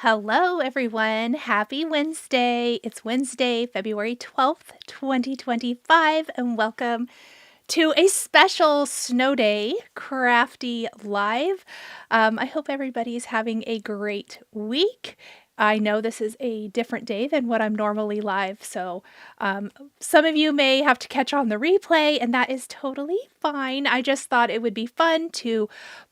Hello, everyone. Happy Wednesday. It's Wednesday, February 12th, 2025, and welcome to a special snow day, Crafty Live. I hope everybody's having a great week. I know this is a different day than what I'm normally live, so some of you may have to catch on the replay, and that is totally fine. I just thought it would be fun to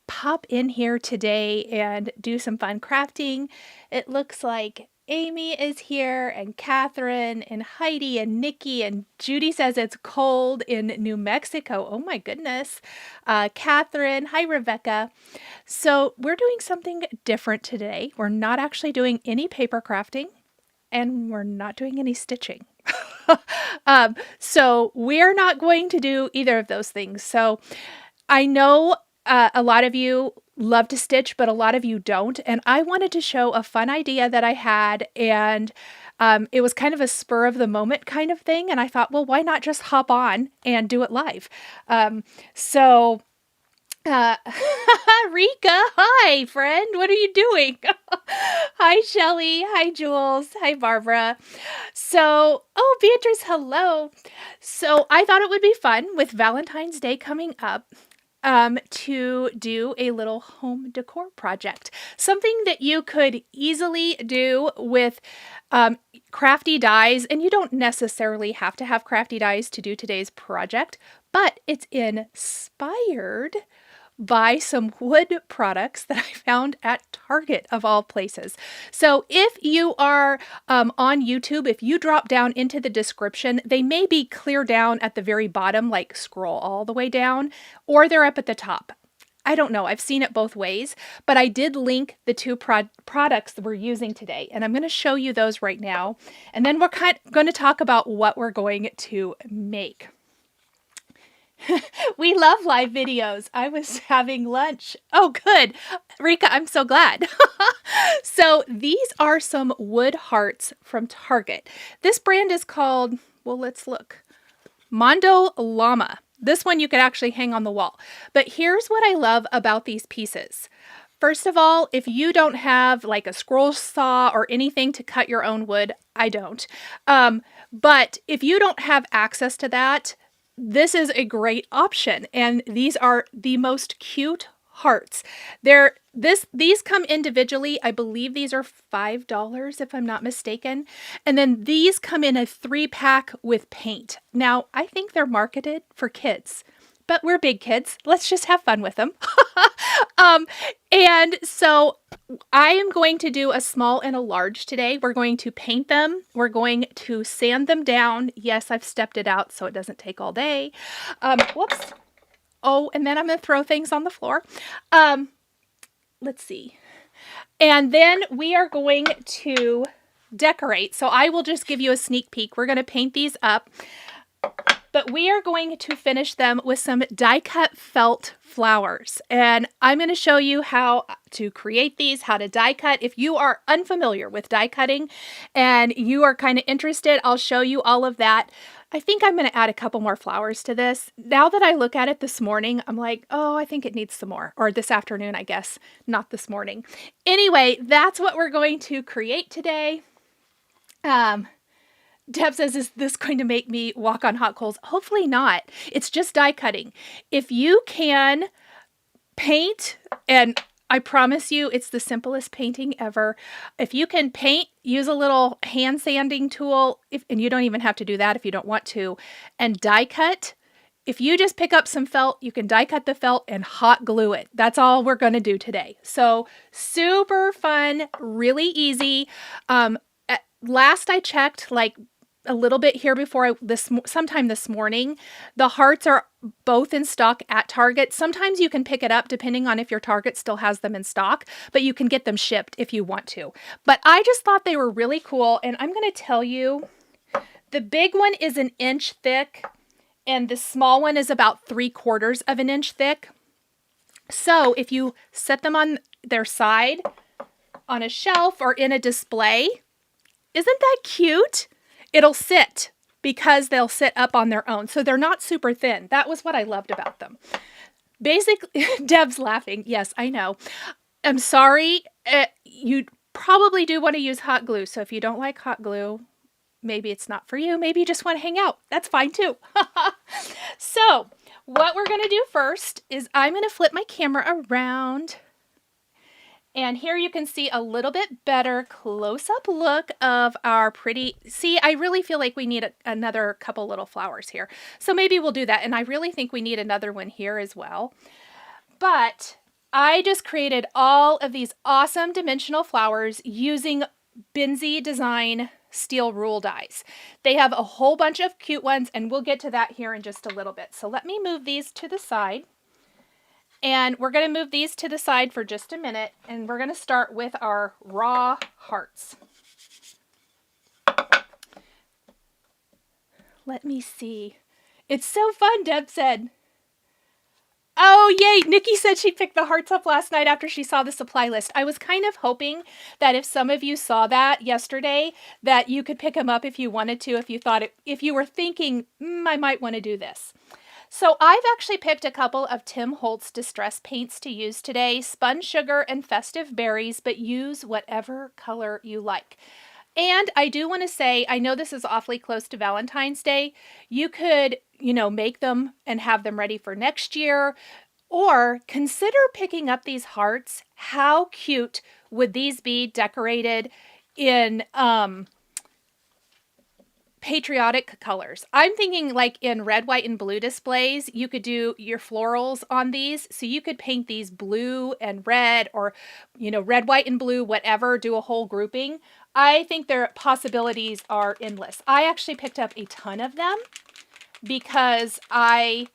pop in here today and do some fun crafting. It looks like Amy is here, and Catherine, and Heidi, and Nikki, and Judy says it's cold in New Mexico. Oh my goodness. Catherine, hi Rebecca. So we're doing something different today. We're not actually doing any paper crafting, and we're not doing any stitching. So we're not going to do either of those things. So I know a lot of you love to stitch, but a lot of you don't. And I wanted to show a fun idea that I had, and it was kind of a spur of the moment kind of thing. And I thought, well, why not just hop on and do it live? So Rika, hi friend, what are you doing? Hi Shelly, hi Jules, hi Barbara. So, oh Beatrice, hello. So I thought it would be fun with Valentine's Day coming up to do a little home decor project. Something that you could easily do with crafty dies, and you don't necessarily have to have crafty dies to do today's project, but it's inspired by some wood products that I found at Target of all places. So if you are on YouTube, if you drop down into the description, they may be clear down at the very bottom, like scroll all the way down, or they're up at the top. I don't know. I've seen it both ways, but I did link the two products that we're using today, and I'm going to show you those right now. And then we're going to talk about what we're going to make. We love live videos. I was having lunch. Oh, good. Rika, I'm so glad. So these are some wood hearts from Target. This brand is called, well, let's look. Mondo Llama. This one you could actually hang on the wall. But here's what I love about these pieces. First of all, if you don't have like a scroll saw or anything to cut your own wood, I don't. But if you don't have access to that, this is a great option, and these are the most cute hearts. These come individually. I believe these are $5 if I'm not mistaken. And then these come in a 3-pack with paint. Now, I think they're marketed for kids, but we're big kids. Let's just have fun with them. And so I am going to do a small and a large today. We're going to paint them. We're going to sand them down. Yes, I've stepped it out so it doesn't take all day. Whoops. Oh, and then I'm going to throw things on the floor. Let's see. And then we are going to decorate. So I will just give you a sneak peek. We're going to paint these up. But we are going to finish them with some die-cut felt flowers. And I'm going to show you how to create these, how to die cut. If you are unfamiliar with die cutting and you are kind of interested, I'll show you all of that. I think I'm going to add a couple more flowers to this. Now that I look at it this morning, I'm like, oh, I think it needs some more. Or this afternoon, I guess, not this morning. Anyway, that's what we're going to create today. Deb says, is this going to make me walk on hot coals? Hopefully not. It's just die cutting. If you can paint, and I promise you it's the simplest painting ever. If you can paint, use a little hand sanding tool, and you don't even have to do that if you don't want to, and die cut. If you just pick up some felt, you can die cut the felt and hot glue it. That's all we're going to do today. So super fun, really easy. Last I checked, like a little bit here before sometime this morning, the hearts are both in stock at Target. Sometimes you can pick it up depending on if your Target still has them in stock, but you can get them shipped if you want to. But I just thought they were really cool, and I'm going to tell you, the big one is 1 inch thick, and the small one is about 3/4 of an inch thick. So if you set them on their side on a shelf or in a display, isn't that cute? It'll sit because they'll sit up on their own. So they're not super thin. That was what I loved about them. Basically, Deb's laughing. Yes, I know. I'm sorry. You probably do want to use hot glue. So if you don't like hot glue, maybe it's not for you. Maybe you just want to hang out. That's fine too. So what we're going to do first is I'm going to flip my camera around. And here you can see a little bit better close-up look of our pretty, see, I really feel like we need another couple little flowers here. So maybe we'll do that. And I really think we need another one here as well. But I just created all of these awesome dimensional flowers using Binzy Design steel rule dies. They have a whole bunch of cute ones, and we'll get to that here in just a little bit. So let me move these to the side. And we're going to move these to the side for just a minute, and we're going to start with our raw hearts. Let me see. It's so fun, Deb said. Oh, yay. Nikki said she picked the hearts up last night after she saw the supply list. I was kind of hoping that if some of you saw that yesterday, that you could pick them up if you wanted to, if you were thinking, I might want to do this. So I've actually picked a couple of Tim Holtz distress paints to use today, Spun Sugar and Festive Berries, but use whatever color you like. And I do want to say, I know this is awfully close to Valentine's Day. You could, make them and have them ready for next year, or consider picking up these hearts. How cute would these be decorated in, patriotic colors? I'm thinking like in red, white, and blue displays, you could do your florals on these. So you could paint these blue and red, or, red, white, and blue, whatever, do a whole grouping. I think their possibilities are endless. I actually picked up a ton of them because I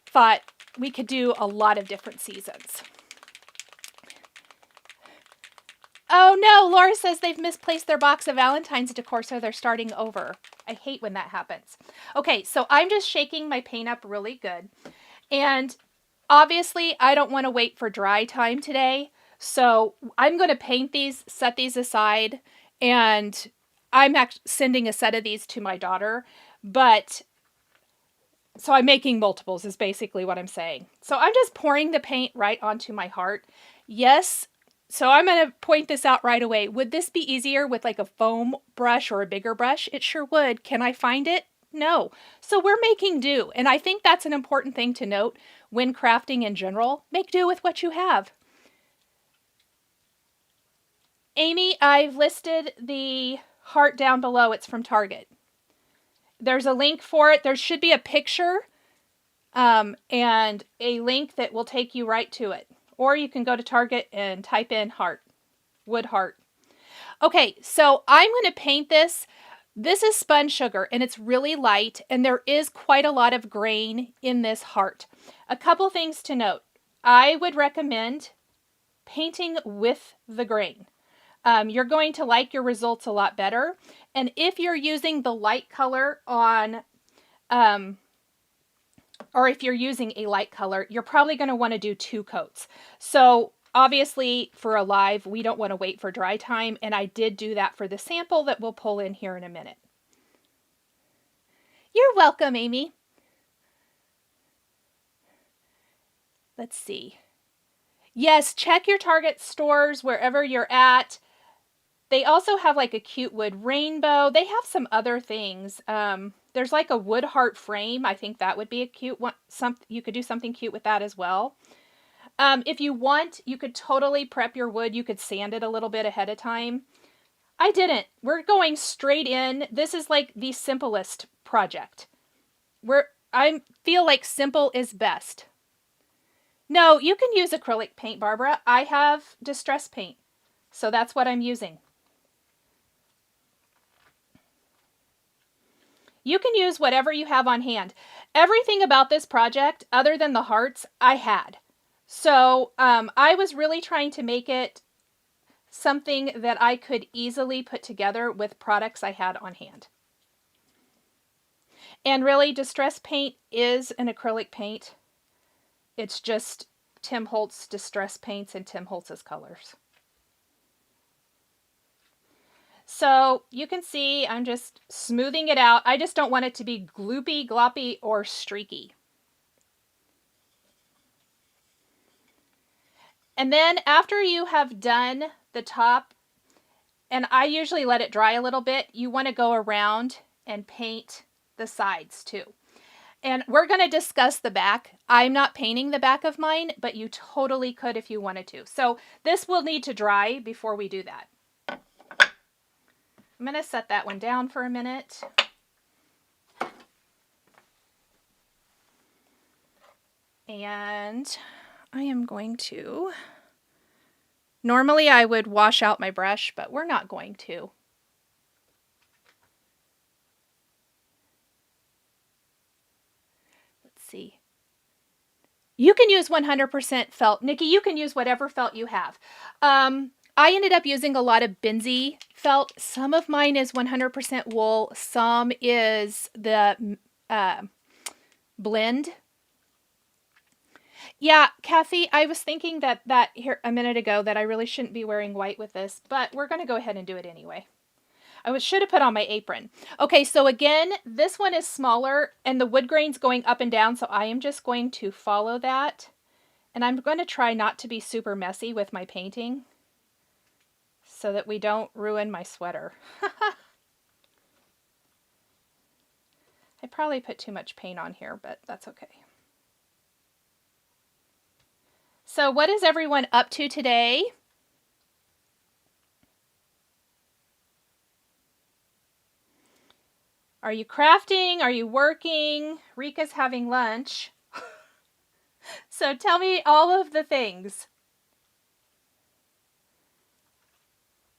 thought we could do a lot of different seasons. Oh no, Laura says they've misplaced their box of Valentine's decor, so they're starting over. I hate when that happens. Okay, so I'm just shaking my paint up really good. And obviously, I don't want to wait for dry time today. So I'm going to paint these, set these aside, and I'm actually sending a set of these to my daughter. But, so I'm making multiples is basically what I'm saying. So I'm just pouring the paint right onto my heart. Yes. So I'm going to point this out right away. Would this be easier with like a foam brush or a bigger brush? It sure would. Can I find it? No. So we're making do. And I think that's an important thing to note when crafting in general. Make do with what you have. Amy, I've listed the heart down below. It's from Target. There's a link for it. There should be a picture and a link that will take you right to it. Or you can go to Target and type in heart, wood heart. Okay, so I'm going to paint this. This is Spun Sugar, and it's really light, and there is quite a lot of grain in this heart. A couple things to note. I would recommend painting with the grain. You're going to like your results a lot better. And if you're using the light color on... or if you're using a light color, you're probably going to want to do 2 coats. So obviously for a live, we don't want to wait for dry time. And I did do that for the sample that we'll pull in here in a minute. You're welcome, Amy. Let's see. Yes, check your Target stores wherever you're at. They also have like a cute wood rainbow. They have some other things. There's like a wood heart frame. I think that would be a cute one. You could do something cute with that as well. If you want, you could totally prep your wood. You could sand it a little bit ahead of time. I didn't. We're going straight in. This is like the simplest project. I feel like simple is best. No, you can use acrylic paint, Barbara. I have distress paint, so that's what I'm using. You can use whatever you have on hand. Everything about this project, other than the hearts, I had. So I was really trying to make it something that I could easily put together with products I had on hand. And really, distress paint is an acrylic paint. It's just Tim Holtz distress paints and Tim Holtz's colors. So you can see I'm just smoothing it out. I just don't want it to be gloopy, gloppy, or streaky. And then after you have done the top, And I usually let it dry a little bit. You want to go around and paint the sides too. And we're going to discuss the back. I'm not painting the back of mine, but you totally could if you wanted to. So this will need to dry before we do that. I'm going to set that one down for a minute. And I am going to, normally I would wash out my brush, but we're not going to. Let's see. You can use 100% felt. Nikki, you can use whatever felt you have. I ended up using a lot of Benzie felt. Some of mine is 100% wool. Some is the blend. Yeah, Kathy, I was thinking that here a minute ago that I really shouldn't be wearing white with this, but we're going to go ahead and do it anyway. I should have put on my apron. Okay, so again, this one is smaller and the wood grain's going up and down, so I am just going to follow that. And I'm going to try not to be super messy with my painting so that we don't ruin my sweater. I probably put too much paint on here, but that's okay. So what is everyone up to today? Are you crafting? Are you working? Rika's having lunch. So tell me all of the things.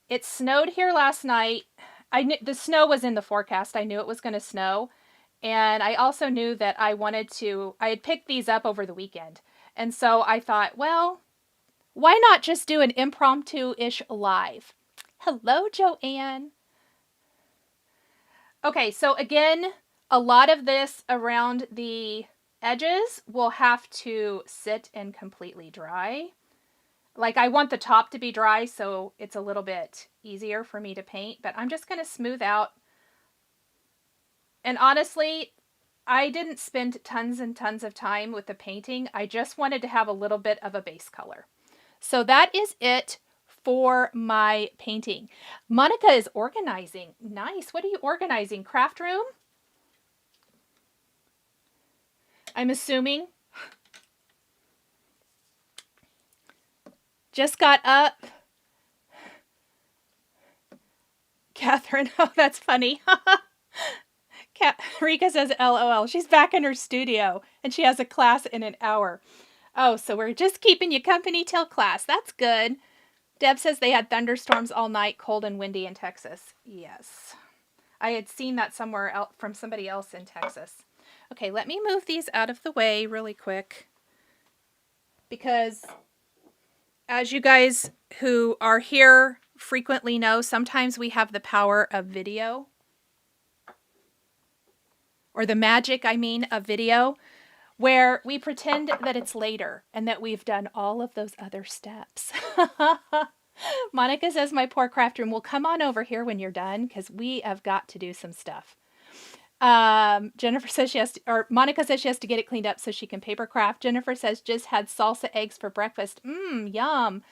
It snowed here last night. I knew the snow was in the forecast. I knew it was going to snow. And I also knew that I had picked these up over the weekend. And so I thought, well, why not just do an impromptu-ish live? Hello, Joanne. Okay, so again, a lot of this around the edges will have to sit and completely dry. Like I want the top to be dry so it's a little bit easier for me to paint, but I'm just going to smooth out. And honestly, I didn't spend tons and tons of time with the painting. I just wanted to have a little bit of a base color. So that is it for my painting. Monica is organizing. Nice. What are you organizing? Craft room? I'm assuming. Just got up. Catherine, oh, that's funny. Rika says LOL. She's back in her studio and she has a class in an hour. Oh, so we're just keeping you company till class. That's good. Deb says they had thunderstorms all night, cold and windy in Texas. Yes. I had seen that somewhere else from somebody else in Texas. Okay, let me move these out of the way really quick. Because as you guys who are here frequently know, sometimes we have the power of video. Or the magic, I mean, of video. Where we pretend that it's later and that we've done all of those other steps. Monica says, my poor craft room will come on over here when you're done because we have got to do some stuff. Jennifer says Monica says she has to get it cleaned up so she can paper craft. Jennifer says, just had salsa eggs for breakfast. Yum.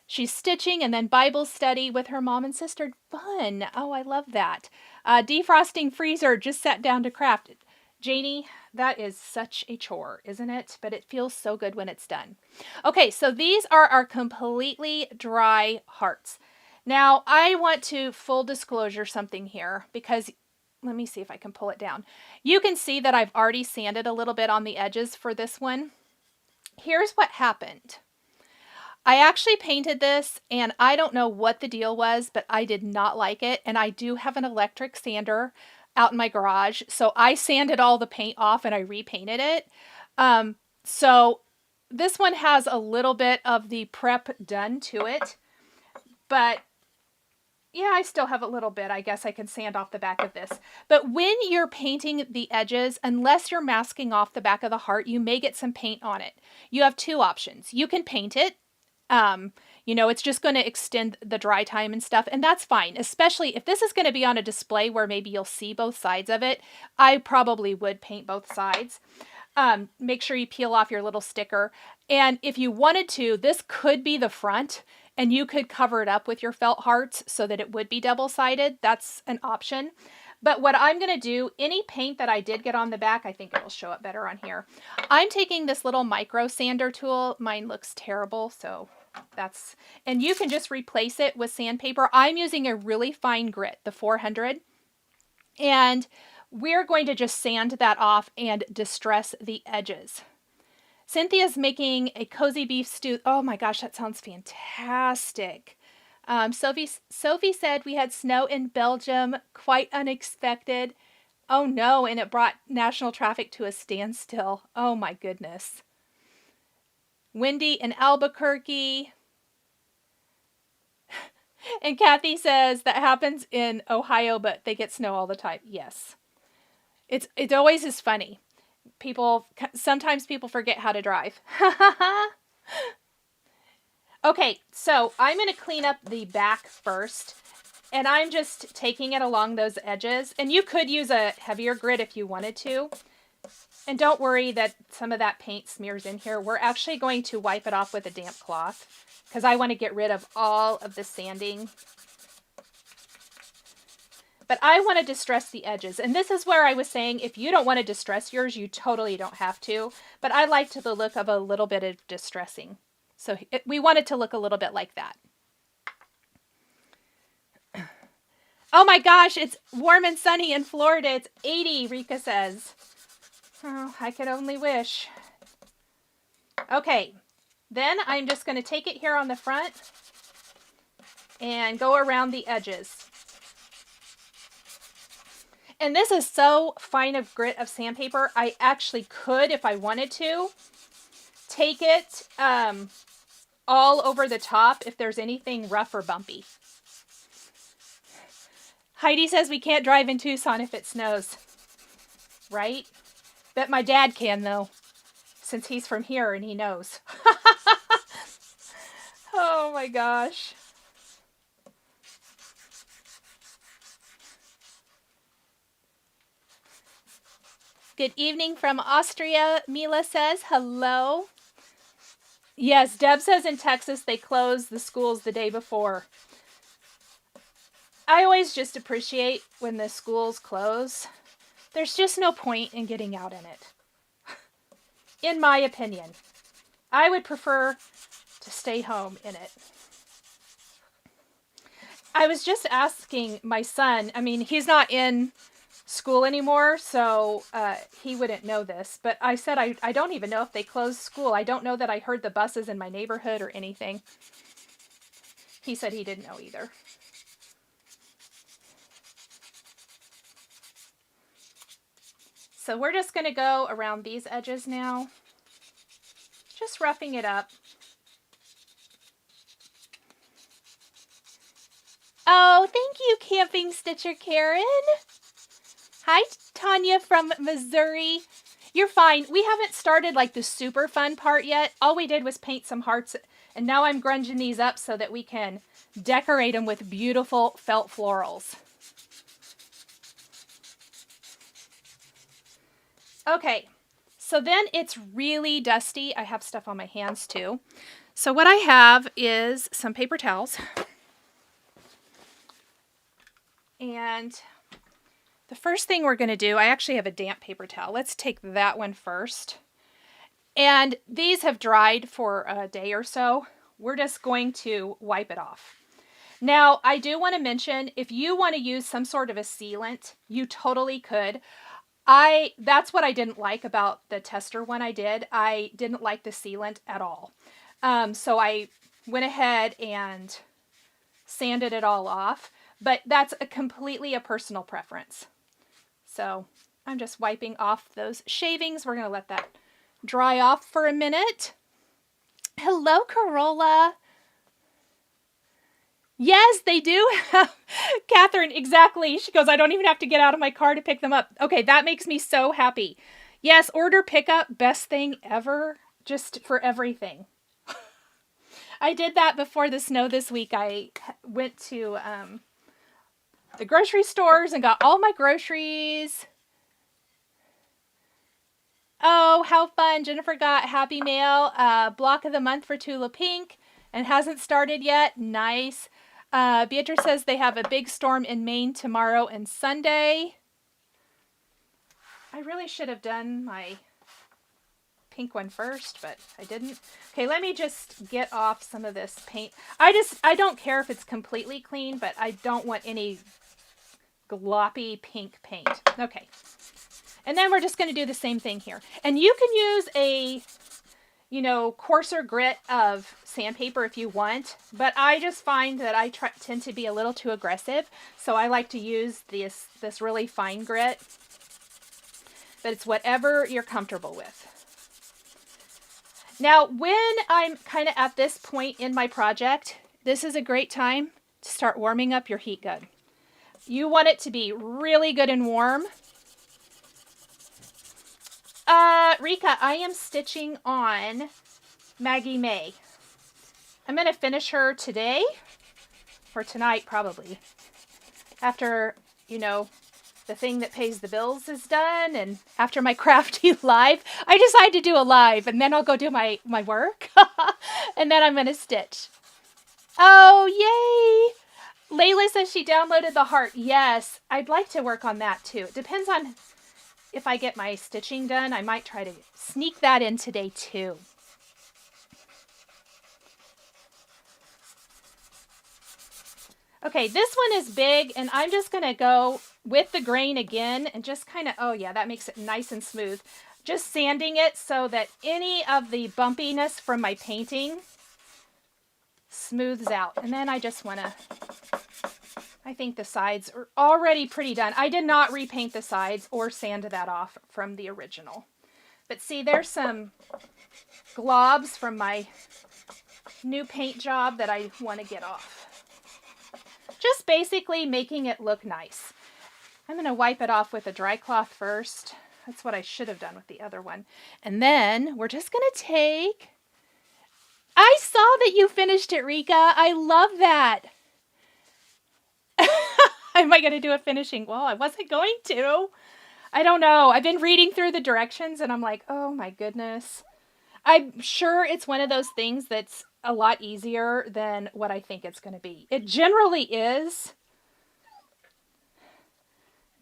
She's stitching and then Bible study with her mom and sister. Fun. Oh, I love that. Defrosting freezer, just sat down to craft. Janie, that is such a chore, isn't it? But it feels so good when it's done. Okay, so these are our completely dry hearts. Now, I want to full disclosure something here because, let me see if I can pull it down. You can see that I've already sanded a little bit on the edges for this one. Here's what happened. I actually painted this and I don't know what the deal was, but I did not like it. And I do have an electric sander out in my garage. So I sanded all the paint off and I repainted it. So this one has a little bit of the prep done to it, but yeah, I still have a little bit. I guess I can sand off the back of this. But when you're painting the edges, unless you're masking off the back of the heart, you may get some paint on it. You have two options. You can paint it. You know, it's just going to extend the dry time and stuff, and that's fine, especially if this is going to be on a display where maybe you'll see both sides of it. I probably would paint both sides. Make sure you peel off your little sticker, and if you wanted to, this could be the front, and you could cover it up with your felt hearts so that it would be double-sided. That's an option. But what I'm going to do, any paint that I did get on the back, I think it'll show up better on here. I'm taking this little micro sander tool. Mine looks terrible, so that's, and you can just replace it with sandpaper. I'm using a really fine grit, the 400, and we're going to just sand that off and distress the edges. Cynthia's making a cozy beef stew. Oh my gosh, that sounds fantastic. Sophie said we had snow in Belgium, quite unexpected. Oh no, and it brought national traffic to a standstill. Oh my goodness. Windy in Albuquerque. And Kathy says that happens in Ohio, but they get snow all the time. Yes. It always is funny. Sometimes people forget how to drive. Okay, so I'm going to clean up the back first, and I'm just taking it along those edges, and you could use a heavier grit if you wanted to, and don't worry that some of that paint smears in here. We're actually going to wipe it off with a damp cloth, because I want to get rid of all of the sanding. But I want to distress the edges, and this is where I was saying if you don't want to distress yours, you totally don't have to, but I liked the look of a little bit of distressing. So we want it to look a little bit like that. Oh my gosh, it's warm and sunny in Florida. It's 80, Rika says. Oh, I could only wish. Okay, then I'm just going to take it here on the front and go around the edges. And this is so fine of grit of sandpaper, I actually could, if I wanted to, take it all over the top if there's anything rough or bumpy. Heidi says we can't drive in Tucson if it snows. Right? Bet my dad can, though, since he's from here and he knows. Oh my gosh. Good evening from Austria, Mila says. Hello. Yes, Deb says in Texas they close the schools the day before. I always just appreciate when the schools close. There's just no point in getting out in it. In my opinion. I would prefer to stay home in it. I was just asking my son, I mean, he's not in school anymore, so he wouldn't know this, but I said I don't even know if they closed school. I don't know that I heard the buses in my neighborhood or anything. He said he didn't know either. So we're just going to go around these edges now, just roughing it up. Oh, thank you, Camping Stitcher Karen. Hi, Tanya from Missouri. You're fine. We haven't started like the super fun part yet. All we did was paint some hearts, and now I'm grunging these up so that we can decorate them with beautiful felt florals. Okay, so then it's really dusty. I have stuff on my hands too. So what I have is some paper towels. And the first thing we're going to do, I actually have a damp paper towel. Let's take that one first. And these have dried for a day or so. We're just going to wipe it off. Now, I do want to mention, if you want to use some sort of a sealant, you totally could. That's what I didn't like about the tester one I did. I didn't like the sealant at all. So I went ahead and sanded it all off. But that's completely a personal preference. So I'm just wiping off those shavings. We're going to let that dry off for a minute. Hello, Corolla. Yes, they do have, Catherine, exactly. She goes, I don't even have to get out of my car to pick them up. Okay, that makes me so happy. Yes, order pickup, best thing ever, just for everything. I did that before the snow this week. I went to the grocery stores and got all my groceries. Oh, how fun. Jennifer got Happy Mail, block of the month for Tula Pink. and hasn't started yet. Nice. Beatrice says they have a big storm in Maine tomorrow and Sunday. I really should have done my pink one first, but I didn't. Okay, let me just get off some of this paint. I don't care if it's completely clean, but I don't want any gloppy pink paint. Okay. And then we're just going to do the same thing here. And you can use a, you know, coarser grit of sandpaper if you want, but I just find that I tend to be a little too aggressive, so I like to use this really fine grit. But it's whatever you're comfortable with. Now, when I'm kind of at this point in my project, this is a great time to start warming up your heat gun. You want it to be really good and warm. Rika, I am stitching on Maggie May. I'm going to finish her today, or tonight probably, after, you know, the thing that pays the bills is done, and after my Crafty live. I decided to do a live, and then I'll go do my work, and then I'm going to stitch. Oh, yay! Layla says she downloaded the heart. Yes, I'd like to work on that too. It depends on if I get my stitching done. I might try to sneak that in today too. Okay, this one is big, and I'm just going to go with the grain again and just kind of, oh yeah, that makes it nice and smooth. Just sanding it so that any of the bumpiness from my painting smooths out. And then I just want to, I think the sides are already pretty done. I did not repaint the sides or sand that off from the original. But see, there's some globs from my new paint job that I want to get off. Just basically making it look nice. I'm going to wipe it off with a dry cloth first. That's what I should have done with the other one. And then we're just going to take... I saw that you finished it, Rika. I love that. Am I going to do a finishing? Well, I wasn't going to. I don't know. I've been reading through the directions and I'm like, oh my goodness. I'm sure it's one of those things that's a lot easier than what I think it's going to be. It generally is.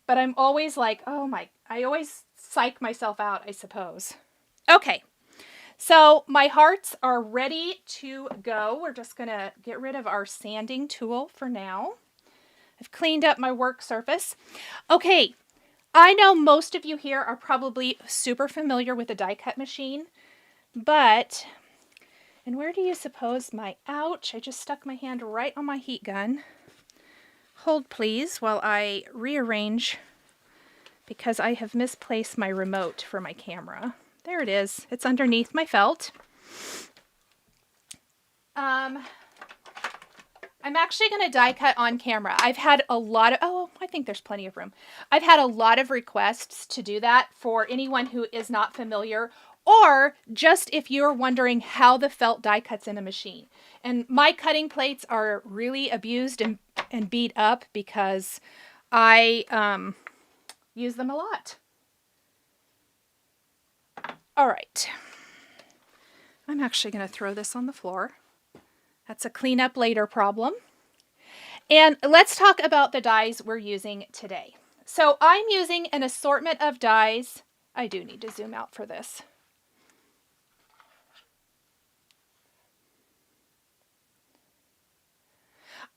But I'm always like, oh my, I always psych myself out, I suppose. Okay. So my hearts are ready to go. We're just going to get rid of our sanding tool for now. I've cleaned up my work surface. Okay. I know most of you here are probably super familiar with a die cut machine, but, and where do you suppose my, ouch, I just stuck my hand right on my heat gun. Hold please while I rearrange because I have misplaced my remote for my camera. There it is. It's underneath my felt. I'm actually going to die cut on camera. I've had a lot of, oh, I think there's plenty of room. I've had a lot of requests to do that for anyone who is not familiar, or just if you're wondering how the felt die cuts in a machine. And my cutting plates are really abused and beat up because I use them a lot. All right. I'm actually going to throw this on the floor. That's a clean up later problem. And let's talk about the dies we're using today. So I'm using an assortment of dies. I do need to zoom out for this.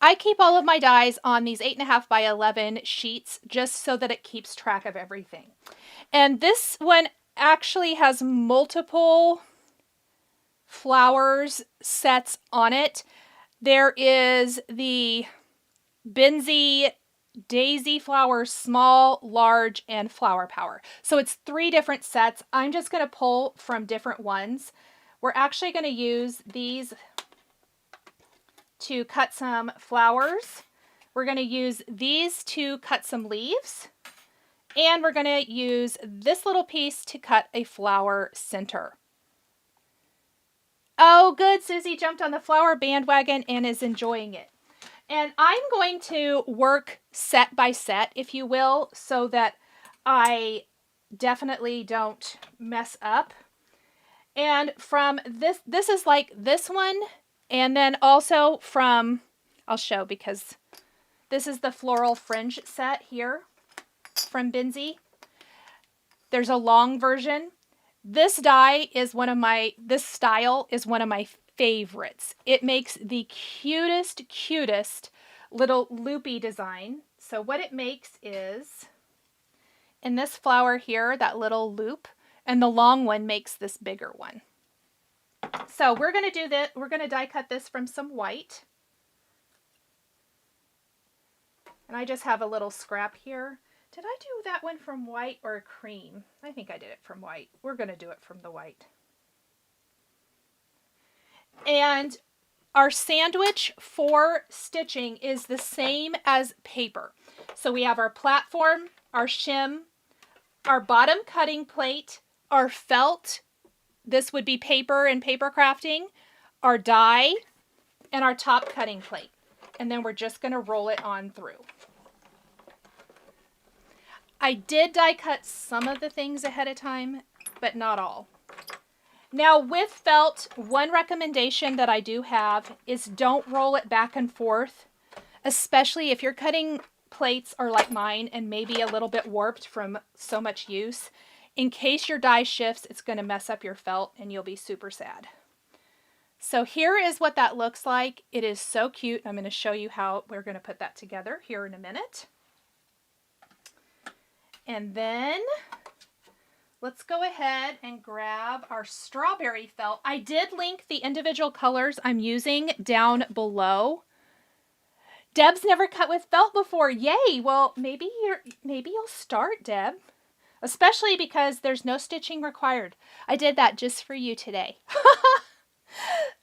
I keep all of my dies on these 8.5 by 11 sheets just so that it keeps track of everything. And this one actually has multiple flowers sets on it. There is the Benzie Daisy Flowers Small, Large, and Flower Power. So it's 3 different sets. I'm just going to pull from different ones. We're actually going to use these to cut some flowers. We're going to use these to cut some leaves. And we're going to use this little piece to cut a flower center. Oh, good. Susie jumped on the flower bandwagon and is enjoying it. And I'm going to work set by set, if you will, so that I definitely don't mess up. And from this is like this one And then also from, I'll show because this is the floral fringe set here from Binzy. There's a long version. This die is this style is one of my favorites. It makes the cutest little loopy design. So what it makes is, in this flower here, that little loop, and the long one makes this bigger one. So we're going to do this. We're going to die cut this from some white. And I just have a little scrap here. Did I do that one from white or cream? I think I did it from white. We're going to do it from the white. And our sandwich for stitching is the same as paper. So we have our platform, our shim, our bottom cutting plate, our felt. This would be paper and paper crafting, our die, and our top cutting plate. And then we're just going to roll it on through. I did die cut some of the things ahead of time, but not all. Now with felt, one recommendation that I do have is don't roll it back and forth, especially if your cutting plates are like mine and maybe a little bit warped from so much use. In case your die shifts, it's going to mess up your felt and you'll be super sad. So here is what that looks like. It is so cute. I'm going to show you how we're going to put that together here in a minute. And then let's go ahead and grab our strawberry felt. I did link the individual colors I'm using down below. Deb's never cut with felt before. Yay! Well, maybe you'll start, Deb. Especially because there's no stitching required. I did that just for you today.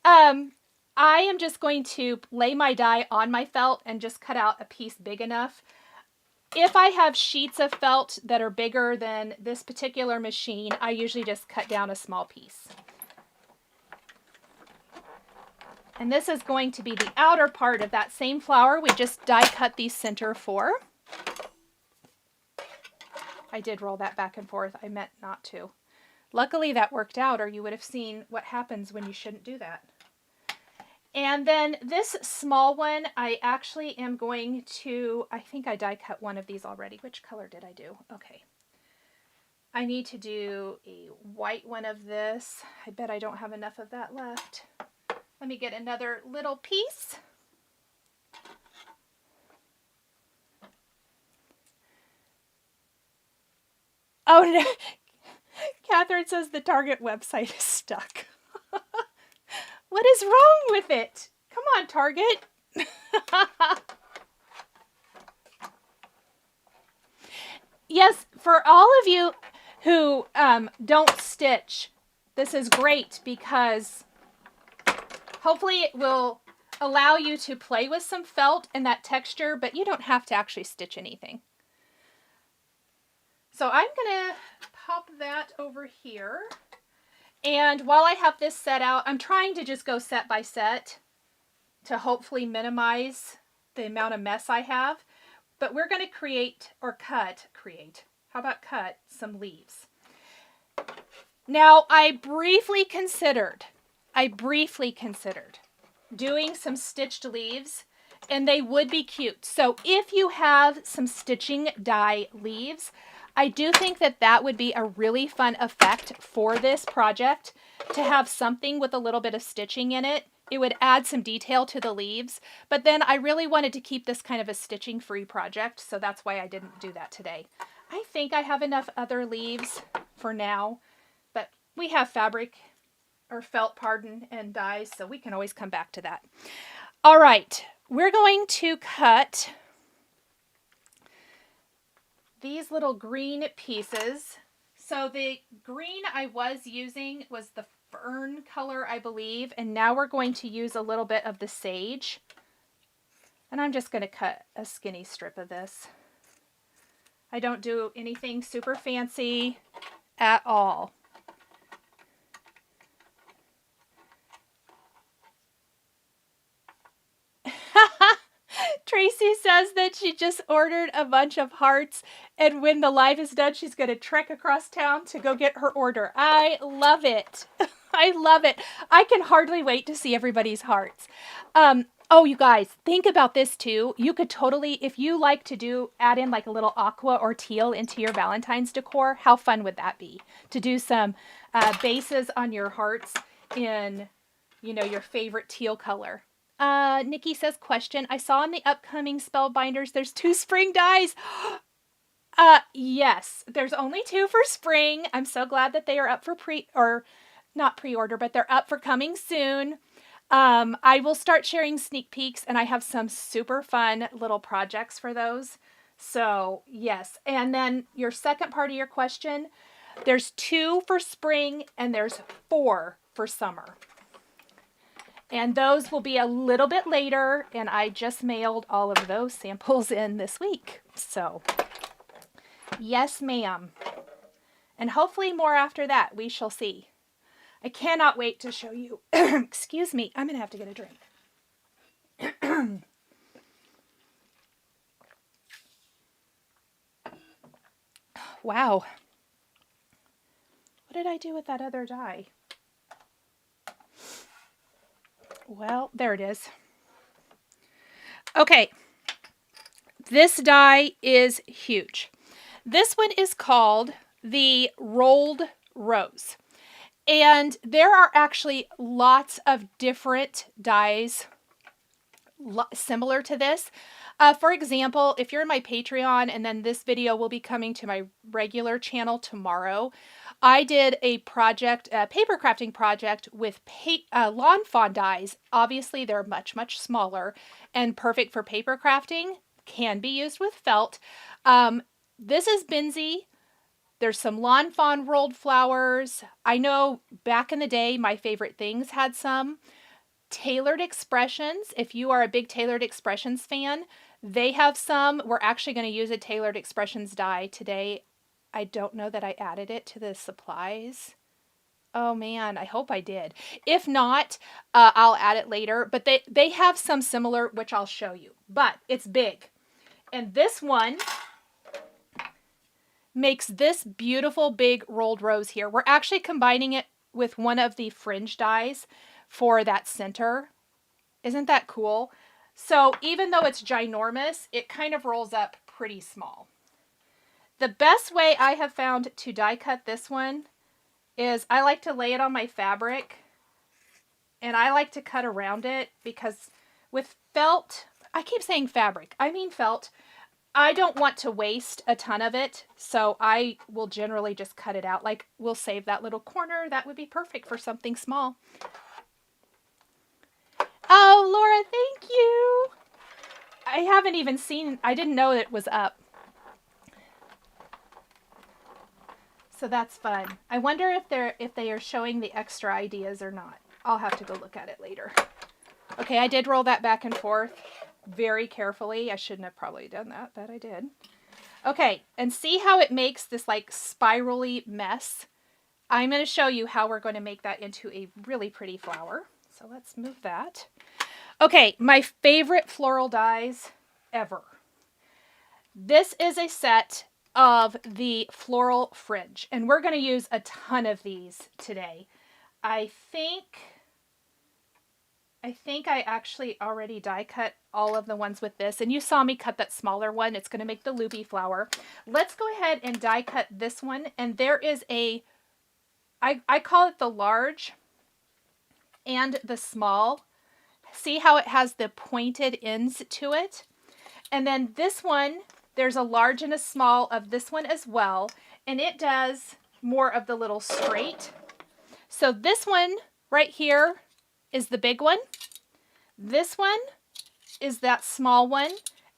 I am just going to lay my die on my felt and just cut out a piece big enough. If I have sheets of felt that are bigger than this particular machine, I usually just cut down a small piece. And this is going to be the outer part of that same flower we just die cut the center for. I did roll that back and forth. I meant not to. Luckily that worked out, or you would have seen what happens when you shouldn't do that. And then this small one, I actually am going to, I think I die cut one of these already. Which color did I do? Okay. I need to do a white one of this. I bet I don't have enough of that left. Let me get another little piece. Oh no, Catherine says the Target website is stuck. What is wrong with it? Come on, Target. Yes, for all of you who don't stitch, this is great because hopefully it will allow you to play with some felt and that texture, but you don't have to actually stitch anything. So I'm going to pop that over here. And while I have this set out, I'm trying to just go set by set to hopefully minimize the amount of mess I have. But we're going to cut some leaves. Now, I briefly considered doing some stitched leaves, and they would be cute. So if you have some stitching die leaves, I do think that that would be a really fun effect for this project, to have something with a little bit of stitching in it. It would add some detail to the leaves, but then I really wanted to keep this kind of a stitching free project, so that's why I didn't do that today. I think I have enough other leaves for now, but we have fabric, or felt, pardon, and dies, so we can always come back to that. All right, we're going to cut these little green pieces. So the green I was using was the fern color, I believe, and now we're going to use a little bit of the sage. And I'm just going to cut a skinny strip of this. I don't do anything super fancy at all. Tracy says that she just ordered a bunch of hearts, and when the live is done, she's going to trek across town to go get her order. I love it. I love it. I can hardly wait to see everybody's hearts. Oh, you guys, think about this too. You could totally, if you like to add in like a little aqua or teal into your Valentine's decor, how fun would that be? To do some bases on your hearts in, you know, your favorite teal color. Nikki says, question, I saw in the upcoming Spellbinders, there's 2 spring dies. Yes, there's only 2 for spring. I'm so glad that they are up for not pre-order, but they're up for coming soon. I will start sharing sneak peeks, and I have some super fun little projects for those. So yes. And then your second part of your question, there's 2 for spring and there's 4 for summer. And those will be a little bit later, and I just mailed all of those samples in this week. So, yes, ma'am. And hopefully more after that. We shall see. I cannot wait to show you. Excuse me. I'm going to have to get a drink. Wow. What did I do with that other die? Well, there it is. Okay. This die is huge. This one is called the Rolled Rose. And there are actually lots of different dies similar to this. For example, if you're in my Patreon, and then this video will be coming to my regular channel tomorrow, I did a project, a paper crafting project with lawn fawn dies. Obviously, they're much, much smaller and perfect for paper crafting. Can be used with felt. This is Binsey. There's some lawn fawn rolled flowers. I know back in the day, my favorite things had some. Tailored Expressions. If you are a big Tailored Expressions fan, they have some. We're actually going to use a Tailored Expressions die today. I don't know that I added it to the supplies. Oh man, I hope I did. If not, I'll add it later. But they have some similar, which I'll show you. But it's big. And this one makes this beautiful big rolled rose here. We're actually combining it with one of the fringe dies for that center. Isn't that cool? So even though it's ginormous, it kind of rolls up pretty small. The best way I have found to die cut this one is I like to lay it on my fabric, and I like to cut around it because with felt, I keep saying fabric, I mean felt, I don't want to waste a ton of it, so I will generally just cut it out. Like, we'll save that little corner. That would be perfect for something small. Oh, Laura, thank you. I haven't even seen, I didn't know it was up. So that's fun. I wonder if they are showing the extra ideas or not. I'll have to go look at it later. Okay, I did roll that back and forth very carefully. I shouldn't have probably done that, but I did. Okay, and see how it makes this like spirally mess? I'm going to show you how we're going to make that into a really pretty flower. So let's move that. Okay, my favorite floral dies ever. This is a set of the floral fringe, and we're going to use a ton of these today. I think I actually already die cut all of the ones with this, and you saw me cut that smaller one. It's going to make the loopy flower. Let's go ahead and die cut this one, and there is a, I call it the large and the small. See how it has the pointed ends to it? And then this one, there's a large and a small of this one as well, and it does more of the little straight. So this one right here is the big one. This one is that small one.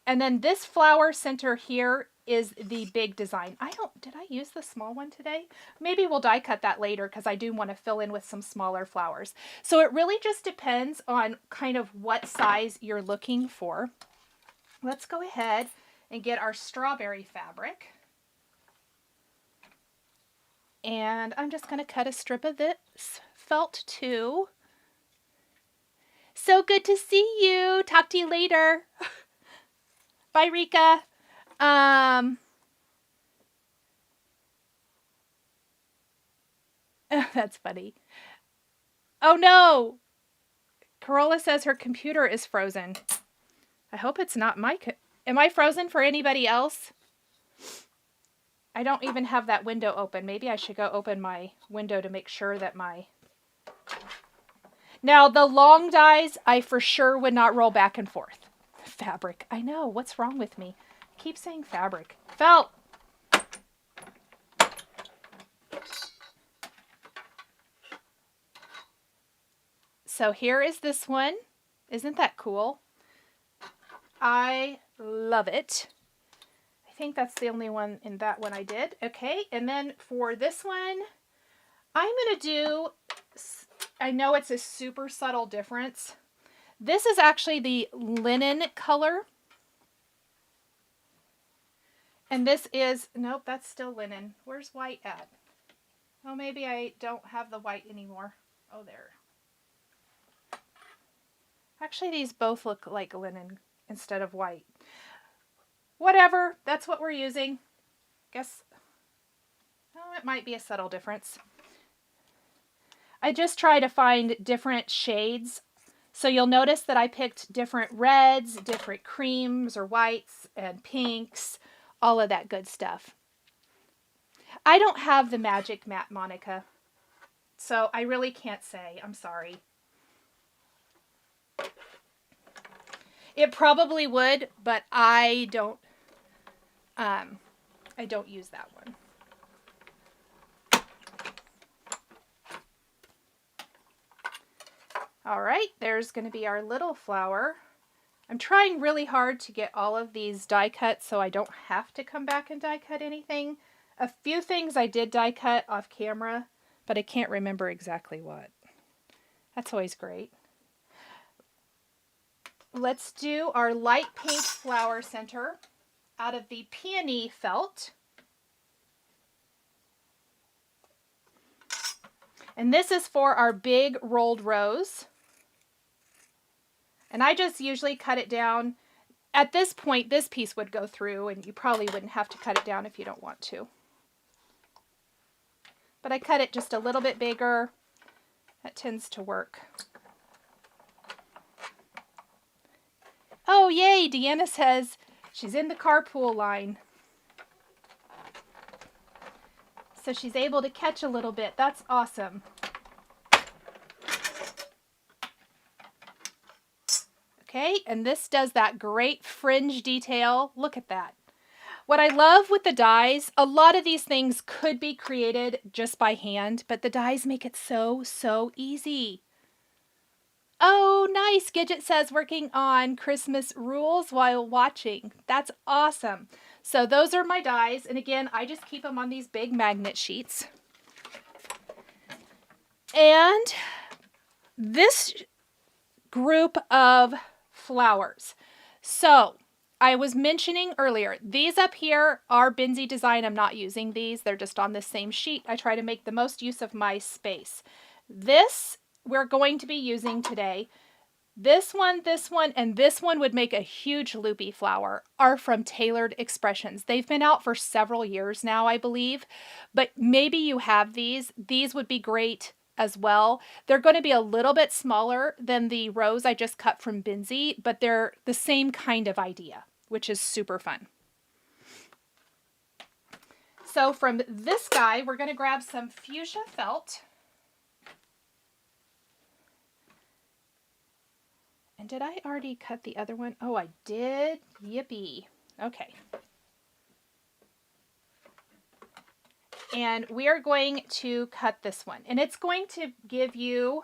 And then this flower center here is the big design. Did I use the small one today? Maybe we'll die cut that later because I do want to fill in with some smaller flowers. So it really just depends on kind of what size you're looking for. Let's go ahead and get our strawberry fabric. And I'm just going to cut a strip of this felt too. So good to see you. Talk to you later. Bye, Rika. That's funny. Oh no! Corolla says her computer is frozen. I hope it's not my... Am I frozen for anybody else? I don't even have that window open. Maybe I should go open my window to make sure that my... Now, the long dies, I for sure would not roll back and forth. Fabric. I know. What's wrong with me? I keep saying fabric. Felt. So here is this one. Isn't that cool? I love it. I think that's the only one in that one I did. Okay, and then for this one, I'm going to do, I know it's a super subtle difference. This is actually the linen color. And this is, nope, that's still linen. Where's white at? Oh, maybe I don't have the white anymore. Oh, there. Actually, these both look like linen instead of white. Whatever, that's what we're using. Guess, oh, it might be a subtle difference. I just try to find different shades. So you'll notice that I picked different reds, different creams or whites and pinks, all of that good stuff. I don't have the magic matte, Monica, so I really can't say. I'm sorry. It probably would, but I don't use that one. All right, there's going to be our little flower. I'm trying really hard to get all of these die cut so I don't have to come back and die cut anything. A few things I did die cut off camera, but I can't remember exactly what. That's always great. Let's do our light pink flower center out of the peony felt. And this is for our big rolled rose. And I just usually cut it down. At this point, this piece would go through, and you probably wouldn't have to cut it down if you don't want to. But I cut it just a little bit bigger. That tends to work. Oh, yay! Deanna says she's in the carpool line. So she's able to catch a little bit. That's awesome. Okay, and this does that great fringe detail. Look at that. What I love with the dies, a lot of these things could be created just by hand, but the dies make it so easy. Oh, nice. Gidget says working on Christmas rules while watching. That's awesome. So those are my dies. And again, I just keep them on these big magnet sheets. And this group of flowers. So I was mentioning earlier, these up here are Benzie design. I'm not using these. They're just on the same sheet. I try to make the most use of my space. This we're going to be using today. This one, and this one would make a huge loopy flower, are from Tailored Expressions. They've been out for several years now, I believe, but maybe you have these. These would be great as well. They're going to be a little bit smaller than the rose I just cut from Benzie, but they're the same kind of idea, which is super fun. So from this guy, we're going to grab some fuchsia felt. And did I already cut the other one? Oh, I did. Yippee. Okay. And we are going to cut this one. And it's going to give you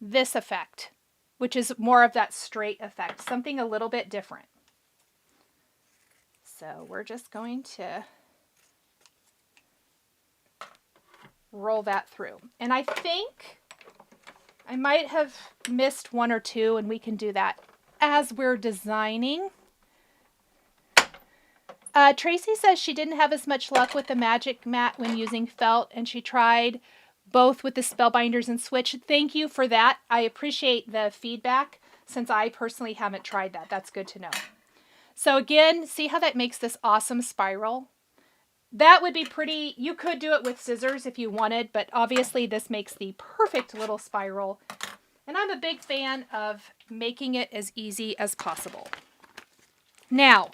this effect, which is more of that straight effect, something a little bit different. So we're just going to roll that through. And I think I might have missed one or two, and we can do that as we're designing. Tracy says she didn't have as much luck with the magic mat when using felt, and she tried both with the spellbinders and switch. Thank you for that. I appreciate the feedback since I personally haven't tried that. That's good to know. So again, see how that makes this awesome spiral? that would be pretty. You could do it with scissors if you wanted, but obviously this makes the perfect little spiral. And I'm a big fan of making it as easy as possible. Now,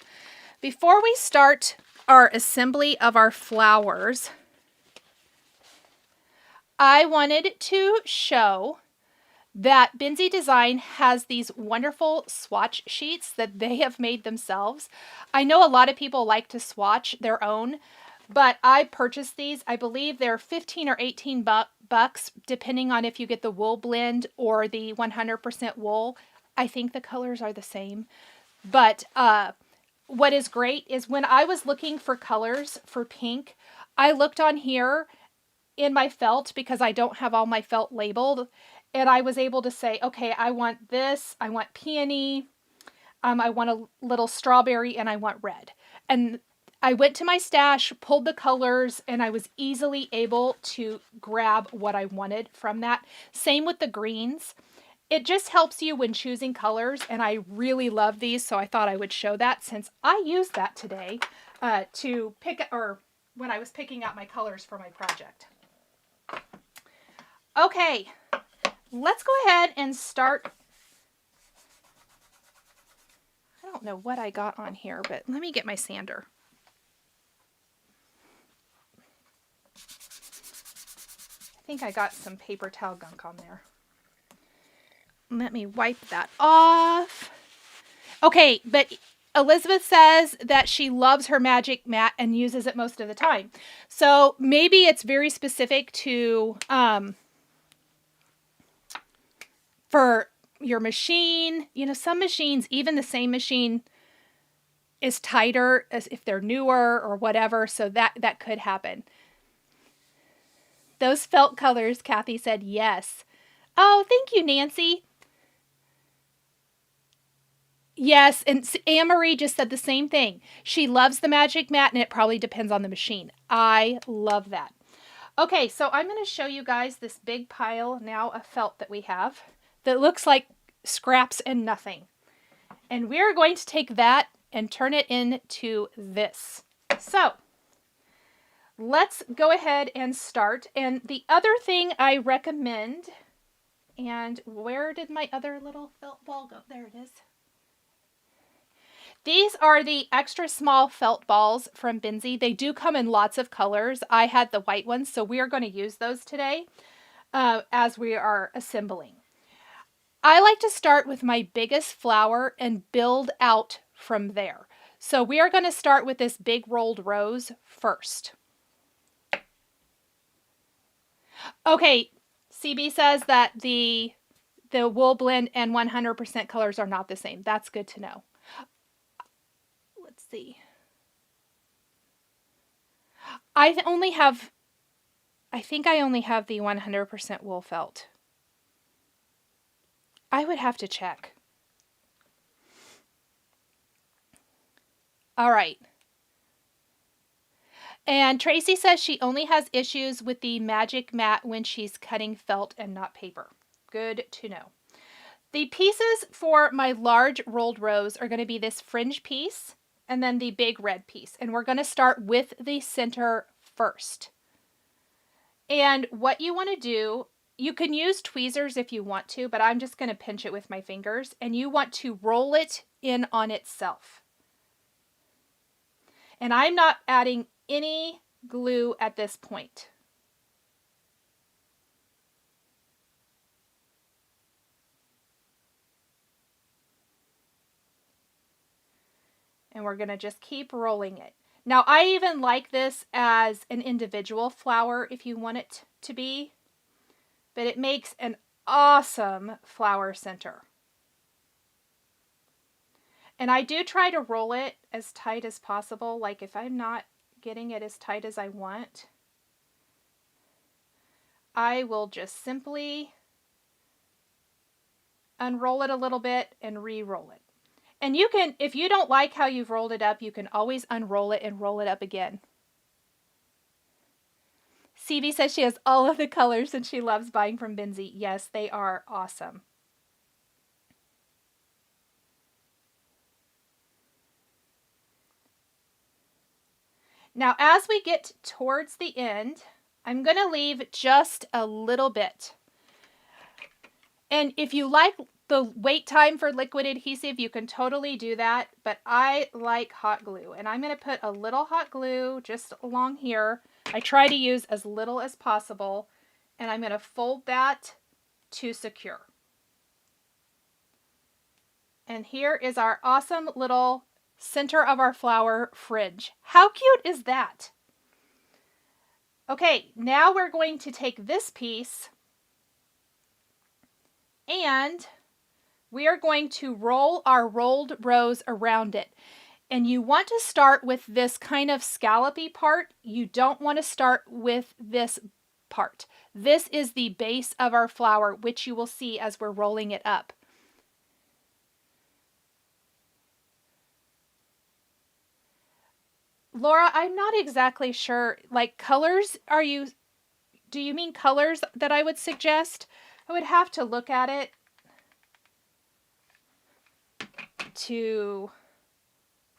before we start our assembly of our flowers, I wanted to show that Binzy Design has these wonderful swatch sheets that they have made themselves. I know a lot of people like to swatch their own, but I purchased these. I believe they're 15 or 18 bucks, depending on if you get the wool blend or the 100% wool. I think the colors are the same. But what is great is when I was looking for colors for pink, I looked on here in my felt because I don't have all my felt labeled. And I was able to say, okay, I want this, I want peony, I want a little strawberry, and I want red. And I went to my stash, pulled the colors, and I was easily able to grab what I wanted from that. Same with the greens. It just helps you when choosing colors, and I really love these, so I thought I would show that since I used that today to pick, or when I was picking out my colors for my project. Okay, let's go ahead and start. I don't know what I got on here, but let me get my sander. I think I got some paper towel gunk on there. Let me wipe that off. Okay, but Elizabeth says that she loves her magic mat and uses it most of the time. So maybe it's very specific to for your machine. You know, some machines, even the same machine is tighter as if they're newer or whatever. So that could happen. Those felt colors, Kathy said, yes. Oh, thank you, Nancy. Yes, and Anne-Marie just said the same thing. She loves the magic mat, and it probably depends on the machine. I love that. Okay, so I'm going to show you guys this big pile now of felt that we have that looks like scraps and nothing. And we're going to take that and turn it into this. So let's go ahead and start. And the other thing I recommend, and where did my other little felt ball go? There it is. These are the extra small felt balls from Binzy. They do come in lots of colors. I had the white ones, so we are going to use those today as we are assembling. I like to start with my biggest flower and build out from there. So we are going to start with this big rolled rose first. Okay, CB says that the wool blend and 100% colors are not the same. That's good to know. Let's see. I think I only have the 100% wool felt. I would have to check. All right. And Tracy says she only has issues with the magic mat when she's cutting felt and not paper. Good to know. The pieces for my large rolled rose are going to be this fringe piece and then the big red piece. And we're going to start with the center first. And what you want to do, you can use tweezers if you want to, but I'm just going to pinch it with my fingers. And you want to roll it in on itself. And I'm not adding any glue at this point. And we're going to just keep rolling it. Now, I even like this as an individual flower if you want it to be, but it makes an awesome flower center. And I do try to roll it as tight as possible. Like if I'm not getting it as tight as I want, I will just simply unroll it a little bit and re-roll it. And you can, if you don't like how you've rolled it up, you can always unroll it and roll it up again. CV says she has all of the colors and she loves buying from Binzy. Yes, they are awesome. Now, as we get towards the end, I'm going to leave just a little bit. And if you like the wait time for liquid adhesive, you can totally do that. But I like hot glue. And I'm going to put a little hot glue just along here. I try to use as little as possible. And I'm going to fold that to secure. And here is our awesome little center of our flower fridge. How cute is that? Okay, now we're going to take this piece and we are going to roll our rolled rose around it. And you want to start with this kind of scallopy part. You don't want to start with this part. This is the base of our flower, which you will see as we're rolling it up. Laura, I'm not exactly sure. Like colors, do you mean colors that I would suggest? I would have to look at it to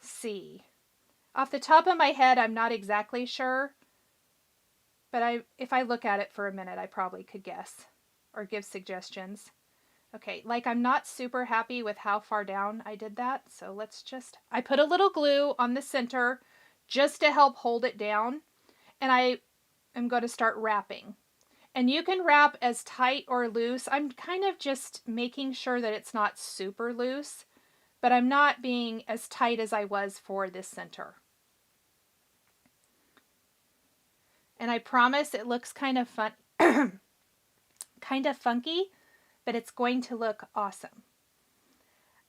see. Off the top of my head, I'm not exactly sure. But if I look at it for a minute, I probably could guess or give suggestions. Okay, like I'm not super happy with how far down I did that. So I put a little glue on the center just to help hold it down. And I am going to start wrapping. And you can wrap as tight or loose. I'm kind of just making sure that it's not super loose, but I'm not being as tight as I was for this center. And I promise it looks kind of fun, kind of funky, but it's going to look awesome.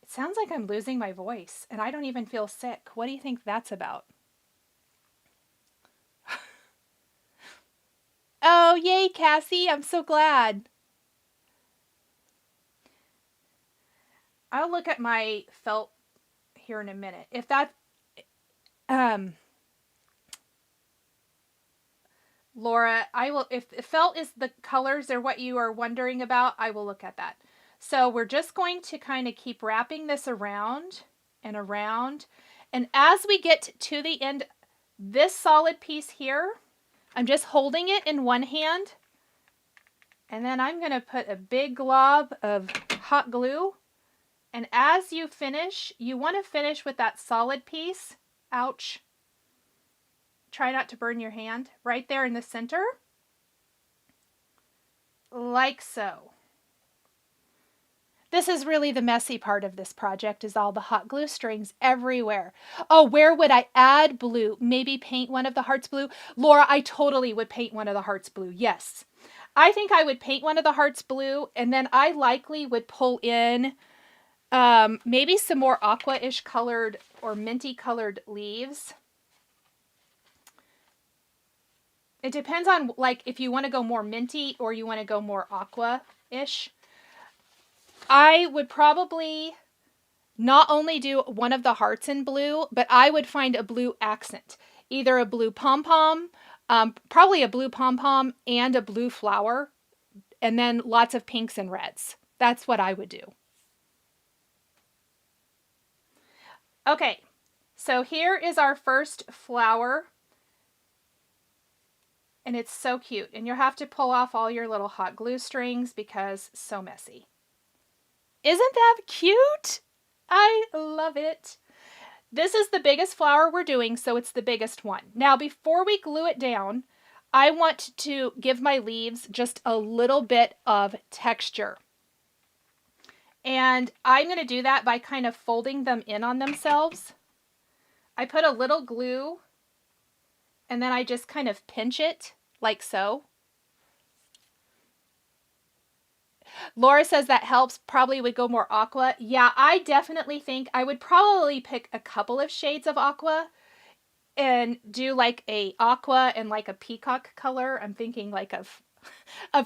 It sounds like I'm losing my voice and I don't even feel sick. What do you think that's about? Oh, yay, Cassie. I'm so glad. I'll look at my felt here in a minute. If that, Laura, if felt is the colors or what you are wondering about, I will look at that. So we're just going to kind of keep wrapping this around and around. And as we get to the end, this solid piece here, I'm just holding it in one hand. And then I'm going to put a big glob of hot glue. And as you finish, you want to finish with that solid piece. Ouch. Try not to burn your hand. Right there in the center. Like so. This is really the messy part of this project, is all the hot glue strings everywhere. Oh, where would I add blue? Maybe paint one of the hearts blue? Laura, I totally would paint one of the hearts blue. Yes. I think I would paint one of the hearts blue, and then I likely would pull in maybe some more aqua-ish colored or minty colored leaves. It depends on like if you want to go more minty or you want to go more aqua-ish. I would probably not only do one of the hearts in blue, but I would find a blue accent. Either a blue pom-pom, probably a blue pom-pom and a blue flower, and then lots of pinks and reds. That's what I would do. Okay, so here is our first flower. And it's so cute. And you'll have to pull off all your little hot glue strings because it's so messy. Isn't that cute? I love it. This is the biggest flower we're doing, so it's the biggest one. Now, before we glue it down, I want to give my leaves just a little bit of texture. And I'm going to do that by kind of folding them in on themselves. I put a little glue and then I just kind of pinch it like so. Laura says that helps. Probably would go more aqua. Yeah, I definitely think I would probably pick a couple of shades of aqua and do like a aqua and like a peacock color. I'm thinking like of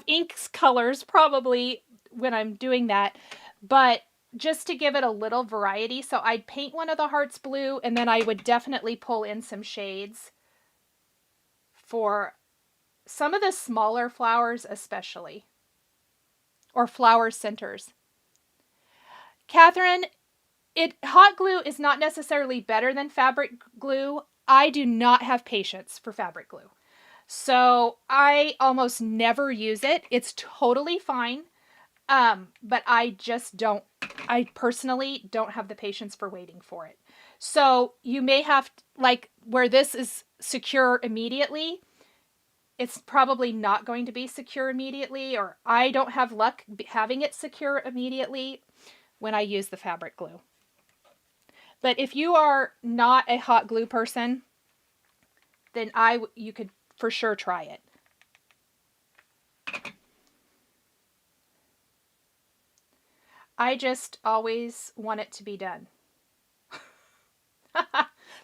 inks colors probably when I'm doing that. But just to give it a little variety. So I'd paint one of the hearts blue and then I would definitely pull in some shades for some of the smaller flowers especially. Or flower centers. Catherine, hot glue is not necessarily better than fabric glue. I do not have patience for fabric glue. So I almost never use it. It's totally fine. But I personally don't have the patience for waiting for it. So you may have, like where this is secure immediately, it's probably not going to be secure immediately, or I don't have luck having it secure immediately when I use the fabric glue. But if you are not a hot glue person, then you could for sure try it. I just always want it to be done.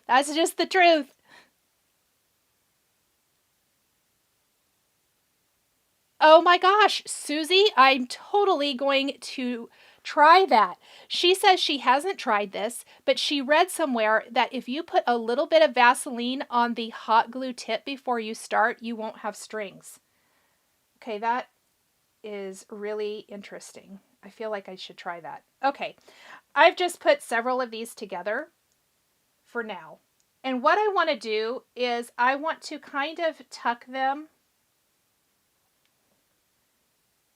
That's just the truth. Oh my gosh, Susie, I'm totally going to try that. She says she hasn't tried this, but she read somewhere that if you put a little bit of Vaseline on the hot glue tip before you start, you won't have strings. Okay, that is really interesting. I feel like I should try that. Okay, I've just put several of these together for now. And what I want to do is I want to kind of tuck them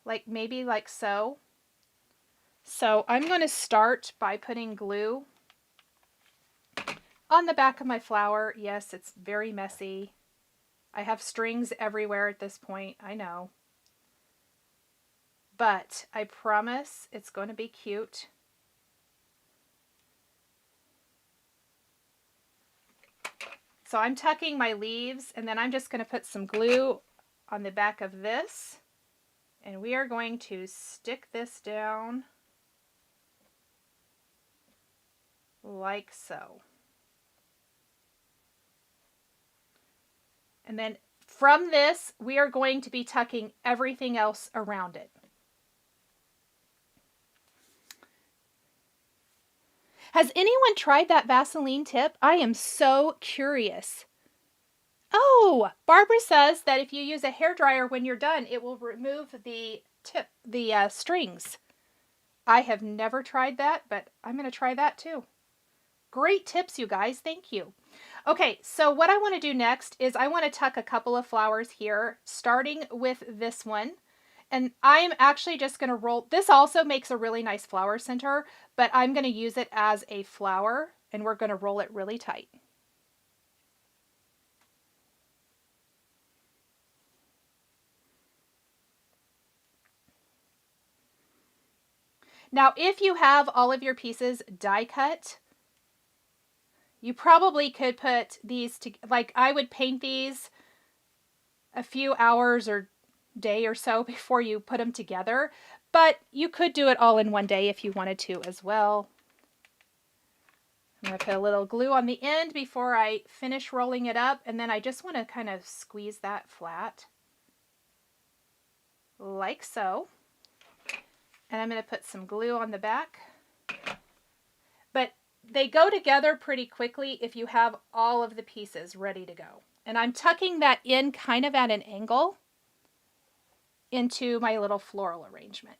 like maybe like so. So I'm going to start by putting glue on the back of my flower. Yes, it's very messy. I have strings everywhere at this point, I know. But I promise it's going to be cute. So I'm tucking my leaves, and then I'm just going to put some glue on the back of this. And we are going to stick this down like so. And then from this, we are going to be tucking everything else around it. Has anyone tried that Vaseline tip? I am so curious. Oh, Barbara says that if you use a hairdryer when you're done, it will remove the strings. I have never tried that, but I'm going to try that too. Great tips, you guys. Thank you. Okay, so what I want to do next is I want to tuck a couple of flowers here, starting with this one. And I'm actually just going to roll. This also makes a really nice flower center, but I'm going to use it as a flower, and we're going to roll it really tight. Now, if you have all of your pieces die cut, you probably could put these to, like I would paint these a few hours or day or so before you put them together, but you could do it all in one day if you wanted to as well. I'm going to put a little glue on the end before I finish rolling it up, and then I just want to kind of squeeze that flat like so. And I'm going to put some glue on the back. But they go together pretty quickly if you have all of the pieces ready to go. And I'm tucking that in kind of at an angle into my little floral arrangement.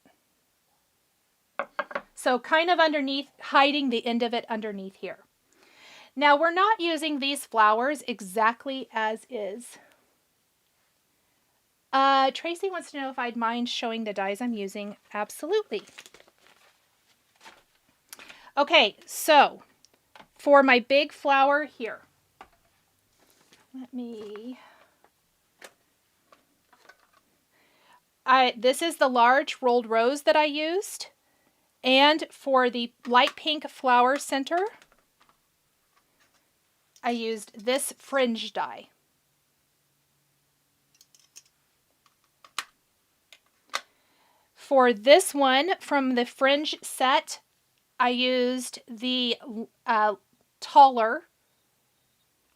So kind of underneath, hiding the end of it underneath here. Now we're not using these flowers exactly as is. Tracy wants to know if I'd mind showing the dies I'm using. Absolutely. Okay, so for my big flower here, this is the large rolled rose that I used. And for the light pink flower center, I used this fringe die. For this one from the fringe set, I used the taller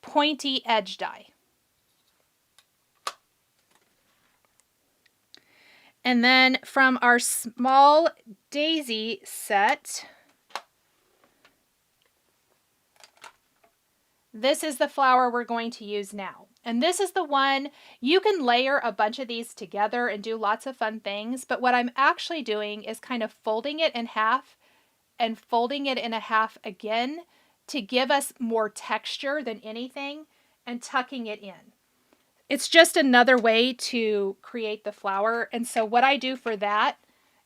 pointy edge die. And then from our small daisy set, this is the flower we're going to use now. And this is the one, you can layer a bunch of these together and do lots of fun things, but what I'm actually doing is kind of folding it in half and folding it in a half again to give us more texture than anything and tucking it in. It's just another way to create the flower. And so what I do for that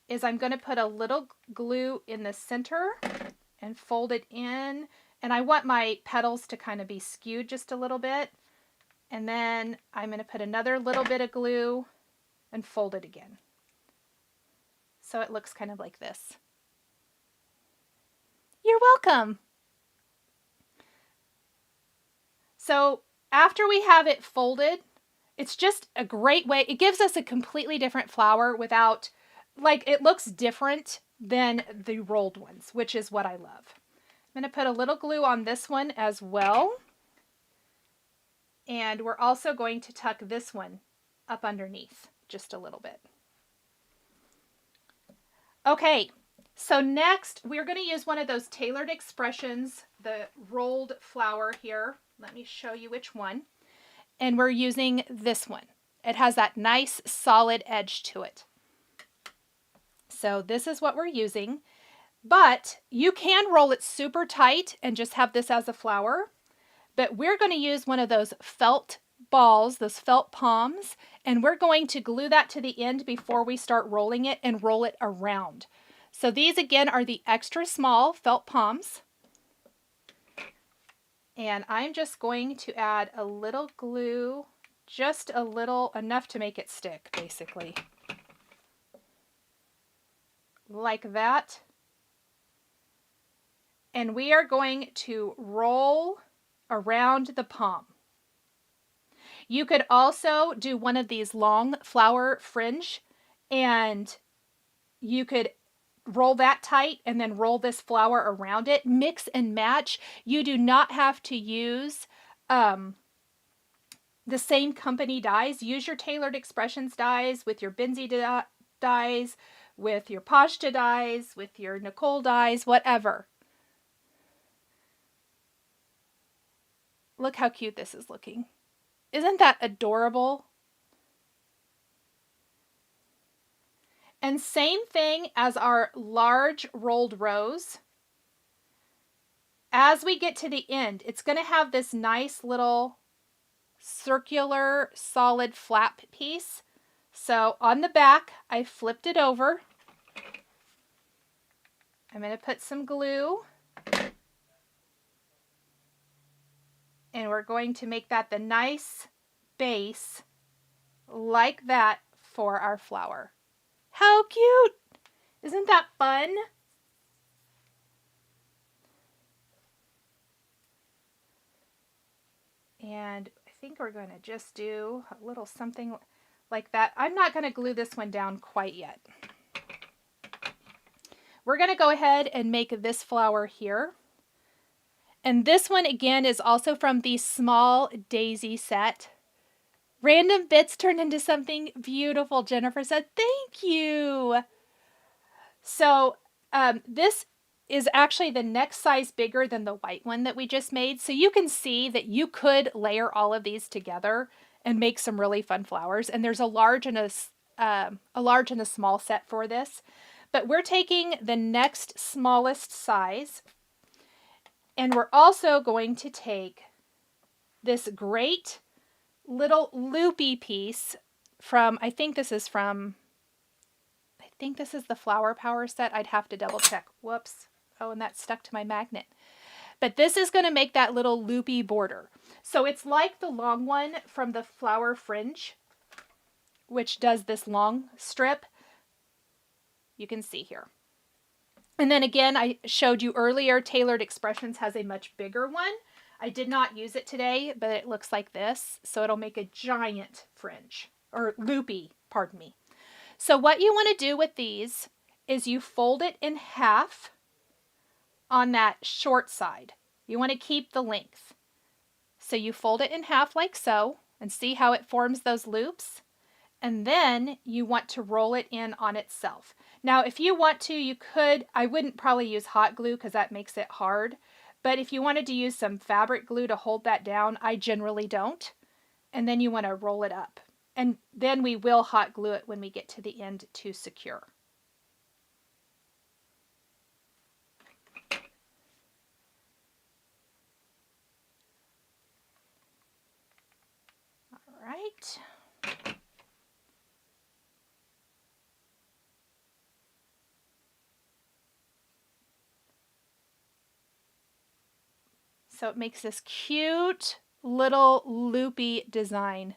is I'm going to put a little glue in the center and fold it in. And I want my petals to kind of be skewed just a little bit. And then I'm going to put another little bit of glue and fold it again. So it looks kind of like this. You're welcome. So after we have it folded, it's just a great way. It gives us a completely different flower without, like, it looks different than the rolled ones, which is what I love. I'm going to put a little glue on this one as well. And we're also going to tuck this one up underneath just a little bit. Okay, so next we're going to use one of those Tailored Expressions, the rolled flower here. Let me show you which one. And we're using this one. It has that nice solid edge to it. So this is what we're using. But you can roll it super tight and just have this as a flower. But we're going to use one of those felt balls, those felt palms, and we're going to glue that to the end before we start rolling it and roll it around. So these again are the extra small felt palms. And I'm just going to add a little glue, just a little, enough to make it stick, basically. Like that. And we are going to roll around the palm. You could also do one of these long flower fringe, and you could roll that tight and then roll this flower around it. Mix and match. You do not have to use the same company dies. Use your Tailored Expressions dies with your Benzie dies, with your Pashta dies, with your Nichol dies, whatever. Look how cute this is looking. Isn't that adorable? And same thing as our large rolled rose. As we get to the end, it's going to have this nice little circular solid flap piece. So on the back, I flipped it over. I'm going to put some glue. And we're going to make that the nice base like that for our flower. How cute! Isn't that fun? And I think we're going to just do a little something like that. I'm not going to glue this one down quite yet. We're going to go ahead and make this flower here. And this one again is also from the small daisy set. Random bits turned into something beautiful, Jennifer said. Thank you. So this is actually the next size bigger than the white one that we just made. So you can see that you could layer all of these together and make some really fun flowers. And there's a large and a small set for this. But we're taking the next smallest size. And we're also going to take this great little loopy piece from, I think this is the Flower Power set. I'd have to double check. Whoops. Oh, and that stuck to my magnet. But this is going to make that little loopy border. So it's like the long one from the Flower Fringe, which does this long strip. You can see here. And then again, I showed you earlier, Tailored Expressions has a much bigger one. I did not use it today, but it looks like this. So it'll make a giant fringe, or loopy, pardon me. So what you want to do with these is you fold it in half on that short side. You want to keep the length. So you fold it in half like so, and see how it forms those loops. And then you want to roll it in on itself. Now, if you want to, you could, I wouldn't probably use hot glue because that makes it hard. But if you wanted to use some fabric glue to hold that down, I generally don't. And then you want to roll it up. And then we will hot glue it when we get to the end to secure. it. So it makes this cute little loopy design.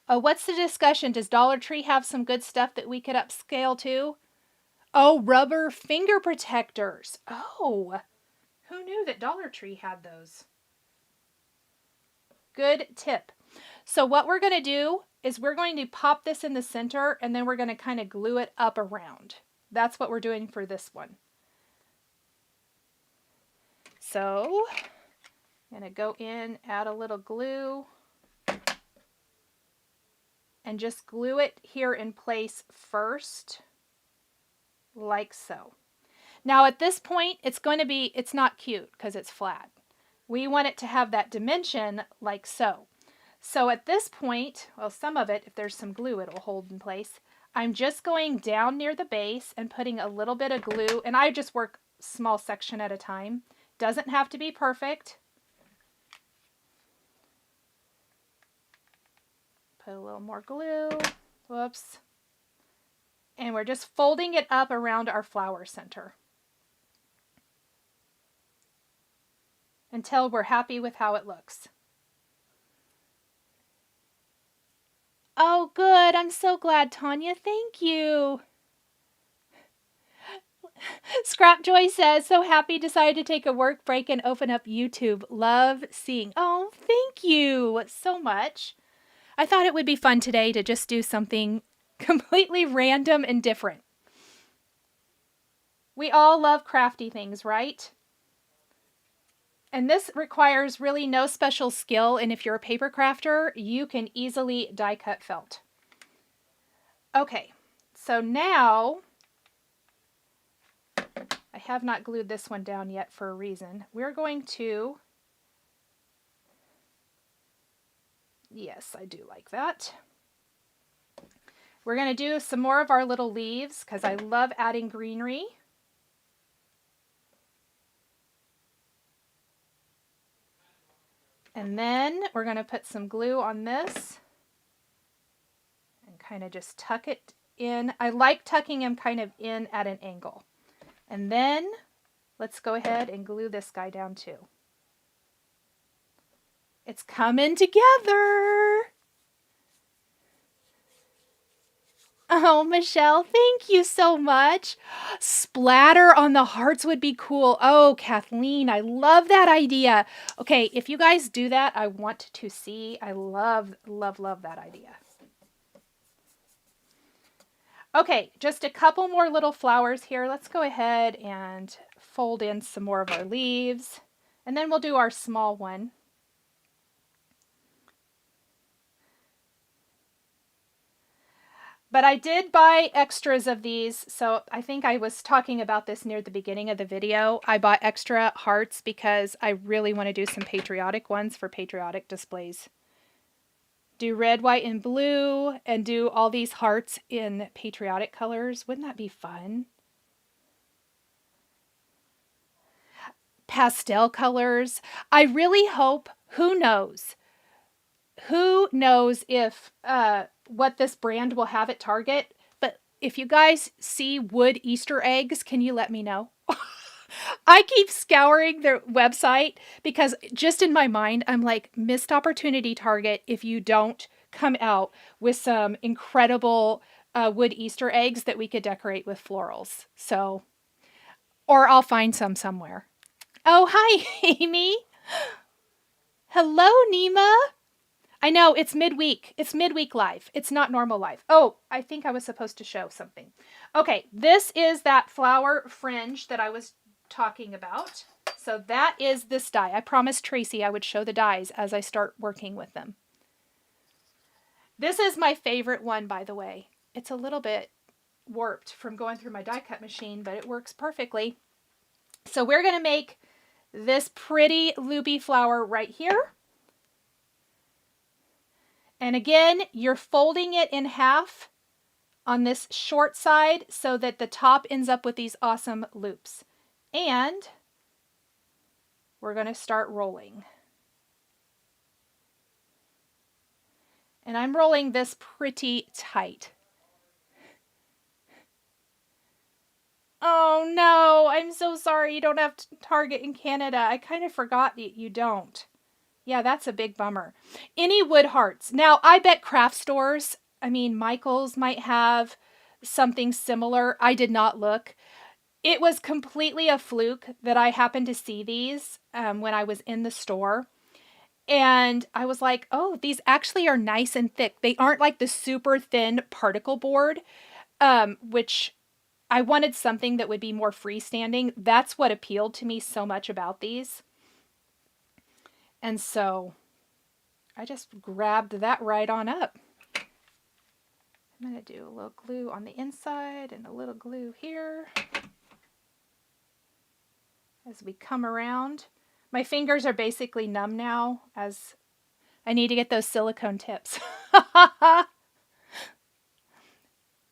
Oh, what's the discussion? Does Dollar Tree have some good stuff that we could upscale to? Oh, rubber finger protectors. Oh, who knew that Dollar Tree had those? Good tip. So what we're going to do is we're going to pop this in the center and then we're going to kind of glue it up around. That's what we're doing for this one. So I'm going to go in, add a little glue, and just glue it here in place first, like so. Now at this point, it's not cute because it's flat. We want it to have that dimension like so. So at this point, well, some of it, if there's some glue, it'll hold in place. I'm just going down near the base and putting a little bit of glue, and I just work small section at a time. Doesn't have to be perfect. Put a little more glue. Whoops. And we're just folding it up around our flower center until we're happy with how it looks. Oh, good. I'm so glad, Tanya. Thank you. Scrap Joy says, so happy, decided to take a work break and open up YouTube. Love seeing. Oh, thank you so much. I thought it would be fun today to just do something completely random and different. We all love crafty things, right? And this requires really no special skill, and if you're a paper crafter, you can easily die cut felt. Okay, so now, I have not glued this one down yet for a reason. We're going to, yes, I do like that. We're going to do some more of our little leaves because I love adding greenery. And then we're going to put some glue on this and kind of just tuck it in. I like tucking them kind of in at an angle. And then let's go ahead and glue this guy down too. It's coming together. Oh, Michelle, thank you so much. Splatter on the hearts would be cool. Oh, Kathleen, I love that idea. Okay, if you guys do that, I want to see. I love, love, love that idea. Okay, just a couple more little flowers here. Let's go ahead and fold in some more of our leaves. And then we'll do our small one. But I did buy extras of these, so I think I was talking about this near the beginning of the video. I bought extra hearts because I really want to do some patriotic ones for patriotic displays. Do red, white, and blue, and do all these hearts in patriotic colors. Wouldn't that be fun? Pastel colors. I really hope, who knows? Who knows if what this brand will have at Target, but if you guys see wood Easter eggs, can you let me know? I keep scouring their website because just in my mind, I'm like, missed opportunity, Target, if you don't come out with some incredible wood Easter eggs that we could decorate with florals. So, or I'll find some somewhere. Oh, hi, Amy. Hello, Nima. I know, it's midweek. It's midweek live. It's not normal live. Oh, I think I was supposed to show something. Okay, this is that flower fringe that I was talking about. So that is this die. I promised Tracy I would show the dies as I start working with them. This is my favorite one, by the way. It's a little bit warped from going through my die cut machine, but it works perfectly. So we're going to make this pretty loopy flower right here. And again, you're folding it in half on this short side so that the top ends up with these awesome loops. And we're going to start rolling. And I'm rolling this pretty tight. Oh no, I'm so sorry you don't have Target in Canada. I kind of forgot that you don't. Yeah, that's a big bummer. Any wood hearts. Now, I bet craft stores, I mean, Michael's might have something similar. I did not look. It was completely a fluke that I happened to see these when I was in the store. And I was like, oh, these actually are nice and thick. They aren't like the super thin particle board, which I wanted something that would be more freestanding. That's what appealed to me so much about these. And so I just grabbed that right on up. I'm going to do a little glue on the inside and a little glue here as we come around. My fingers are basically numb now as I need to get those silicone tips.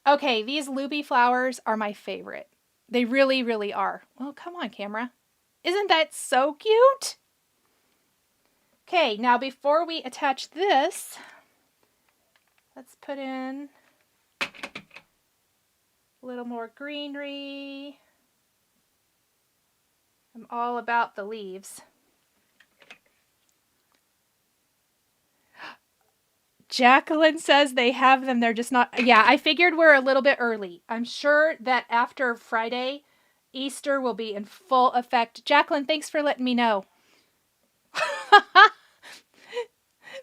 Okay, these loopy flowers are my favorite. They really, really are. Well, come on, camera. Isn't that so cute? Okay, now before we attach this, let's put in a little more greenery. I'm all about the leaves. Jacqueline says they have them. They're just not. Yeah, I figured we're a little bit early. I'm sure that after Friday, Easter will be in full effect. Jacqueline, thanks for letting me know.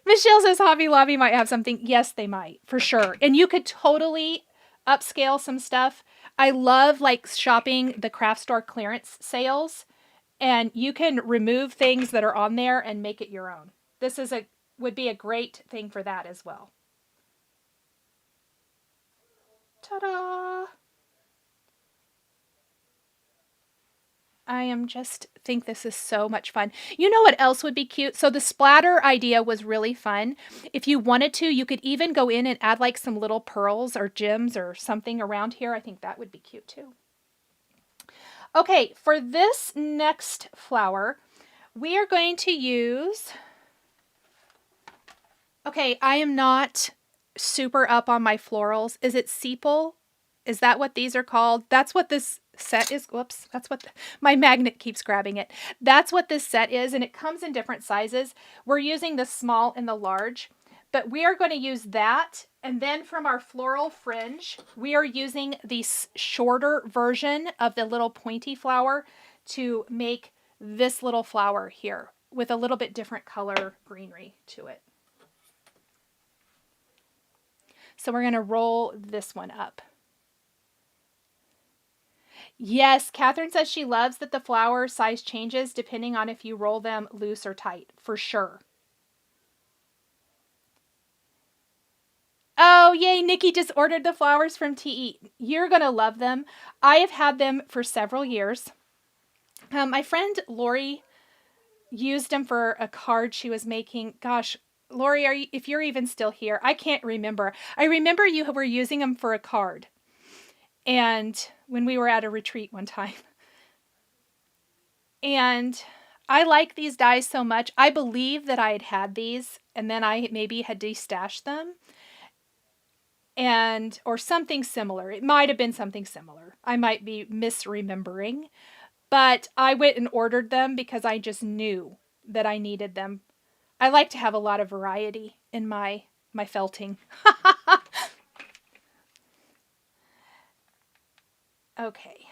Michelle says Hobby Lobby might have something. Yes, they might, for sure. And you could totally upscale some stuff. I love like shopping the craft store clearance sales. And you can remove things that are on there and make it your own. This is would be a great thing for that as well. Ta-da! I am just think this is so much fun. You know what else would be cute? So the splatter idea was really fun. If you wanted to, you could even go in and add like some little pearls or gems or something around here. I think that would be cute too. Okay, for this next flower, we are going to use... Okay, I am not super up on my florals. Is it sepal? Is that what these are called? That's what this set is. Whoops, that's what my magnet keeps grabbing it. That's what this set is, and it comes in different sizes. We're using the small and the large, but we are going to use that. And then from our floral fringe, we are using the shorter version of the little pointy flower to make this little flower here with a little bit different color greenery to it. So we're going to roll this one up. Yes, Catherine says she loves that the flower size changes depending on if you roll them loose or tight, for sure. Oh, yay, Nikki just ordered the flowers from TE. You're going to love them. I have had them for several years. My friend Lori used them for a card she was making. Gosh, Lori, if you're even still here, I can't remember. I remember you were using them for a card. And when we were at a retreat one time. And I like these dies so much. I believe that I had these and then I maybe had destashed them. Or something similar. It might have been something similar. I might be misremembering. But I went and ordered them because I just knew that I needed them. I like to have a lot of variety in my felting. Okay.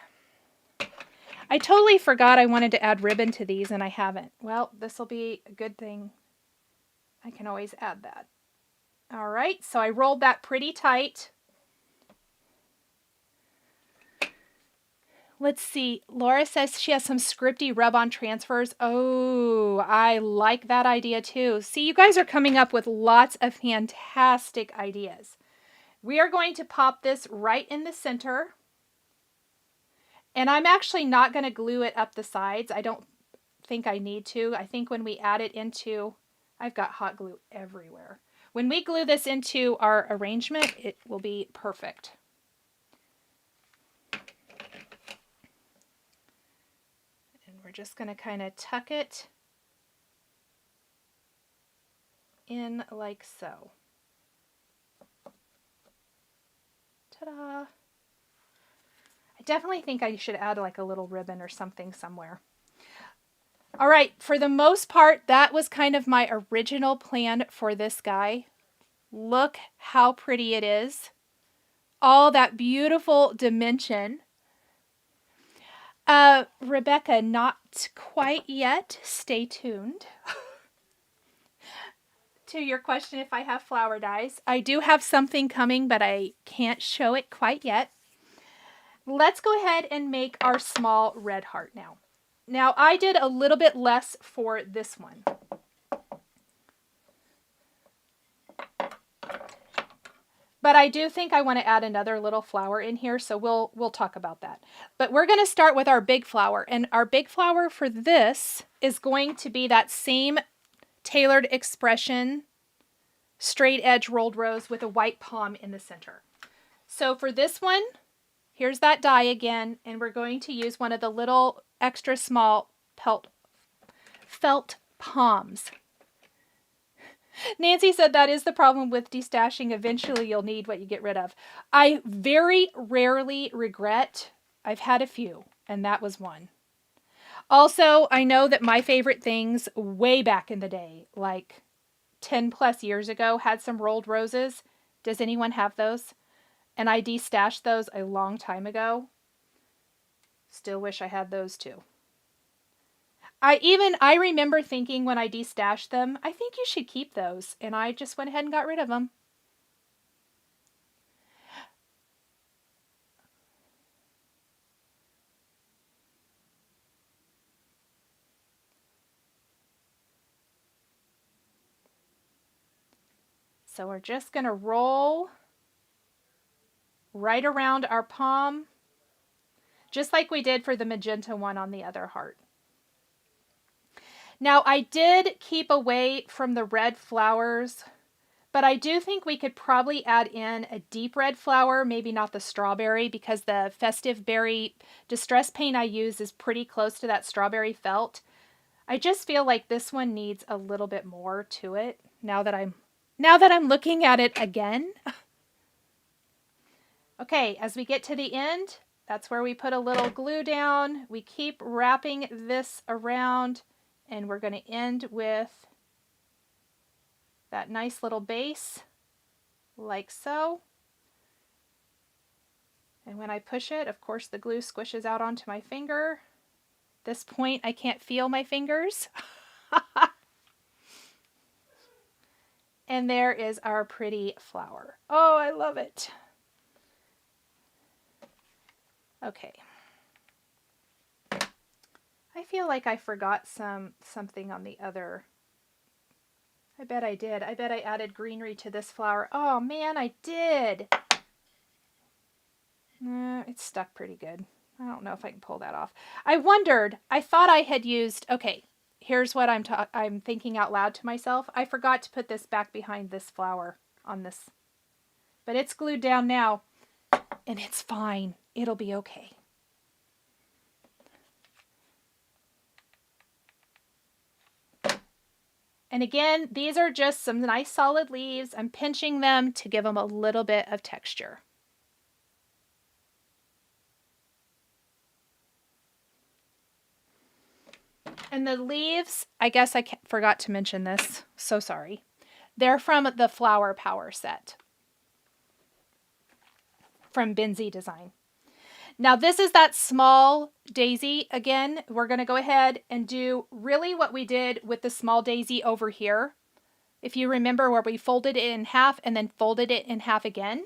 I totally forgot I wanted to add ribbon to these and I haven't. Well, this will be a good thing. I can always add that. All right, so I rolled that pretty tight. Let's see. Laura says she has some scripty rub-on transfers. Oh, I like that idea too. See, you guys are coming up with lots of fantastic ideas. We are going to pop this right in the center. And I'm actually not going to glue it up the sides. I don't think I need to. I think when we add it into, I've got hot glue everywhere. When we glue this into our arrangement, it will be perfect. And we're just going to kind of tuck it in like so. Ta-da! I definitely think I should add like a little ribbon or something somewhere. All right, for the most part, that was kind of my original plan for this guy. Look how pretty it is. All that beautiful dimension. Rebecca, not quite yet. Stay tuned. To your question if I have flower dies, I do have something coming, but I can't show it quite yet. Let's go ahead and make our small red heart now. Now, I did a little bit less for this one. But I do think I want to add another little flower in here, so we'll talk about that. But we're going to start with our big flower, and our big flower for this is going to be that same tailored expression, straight edge rolled rose with a white palm in the center. So for this one, here's that die again, and we're going to use one of the little extra small felt palms. Nancy said that is the problem with destashing. Eventually you'll need what you get rid of. I very rarely regret. I've had a few, and that was one. Also, I know that my favorite things way back in the day, like 10 plus years ago, had some rolled roses. Does anyone have those? And I destashed those a long time ago. Still wish I had those too. I remember thinking when I destashed them, I think you should keep those. And I just went ahead and got rid of them. So we're just going to roll right around our palm, just like we did for the magenta one on the other heart. Now, I did keep away from the red flowers, but I do think we could probably add in a deep red flower, maybe not the strawberry, because the festive berry distress paint I use is pretty close to that strawberry felt. I just feel like this one needs a little bit more to it now that I'm looking at it again. Okay, as we get to the end, that's where we put a little glue down. We keep wrapping this around, and we're going to end with that nice little base, like so. And when I push it, of course, the glue squishes out onto my finger. At this point, I can't feel my fingers. And there is our pretty flower. Oh, I love it. Okay. I feel like I forgot something on the other. I bet I did. I bet I added greenery to this flower. Oh man, I did. It's stuck pretty good. I don't know if I can pull that off. I wondered, I thought I had used, okay, here's what I'm thinking out loud to myself. I forgot to put this back behind this flower on this. But it's glued down now, and it's fine. It'll be okay. And again, these are just some nice solid leaves. I'm pinching them to give them a little bit of texture. And the leaves, I guess I forgot to mention this. So sorry. They're from the Flower Power set from Benzie Design. Now this is that small daisy again. We're going to go ahead and do really what we did with the small daisy over here. If you remember where we folded it in half and then folded it in half again.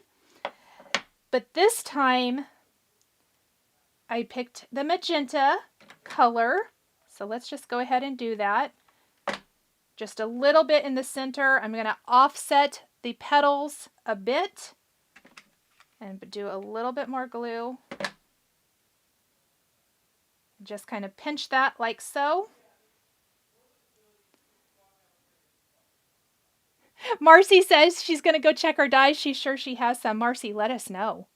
But this time I picked the magenta color. So let's just go ahead and do that. Just a little bit in the center. I'm going to offset the petals a bit and do a little bit more glue. Just kind of pinch that like so. Marcy says she's going to go check her dies. She's sure she has some. Marcy, let us know.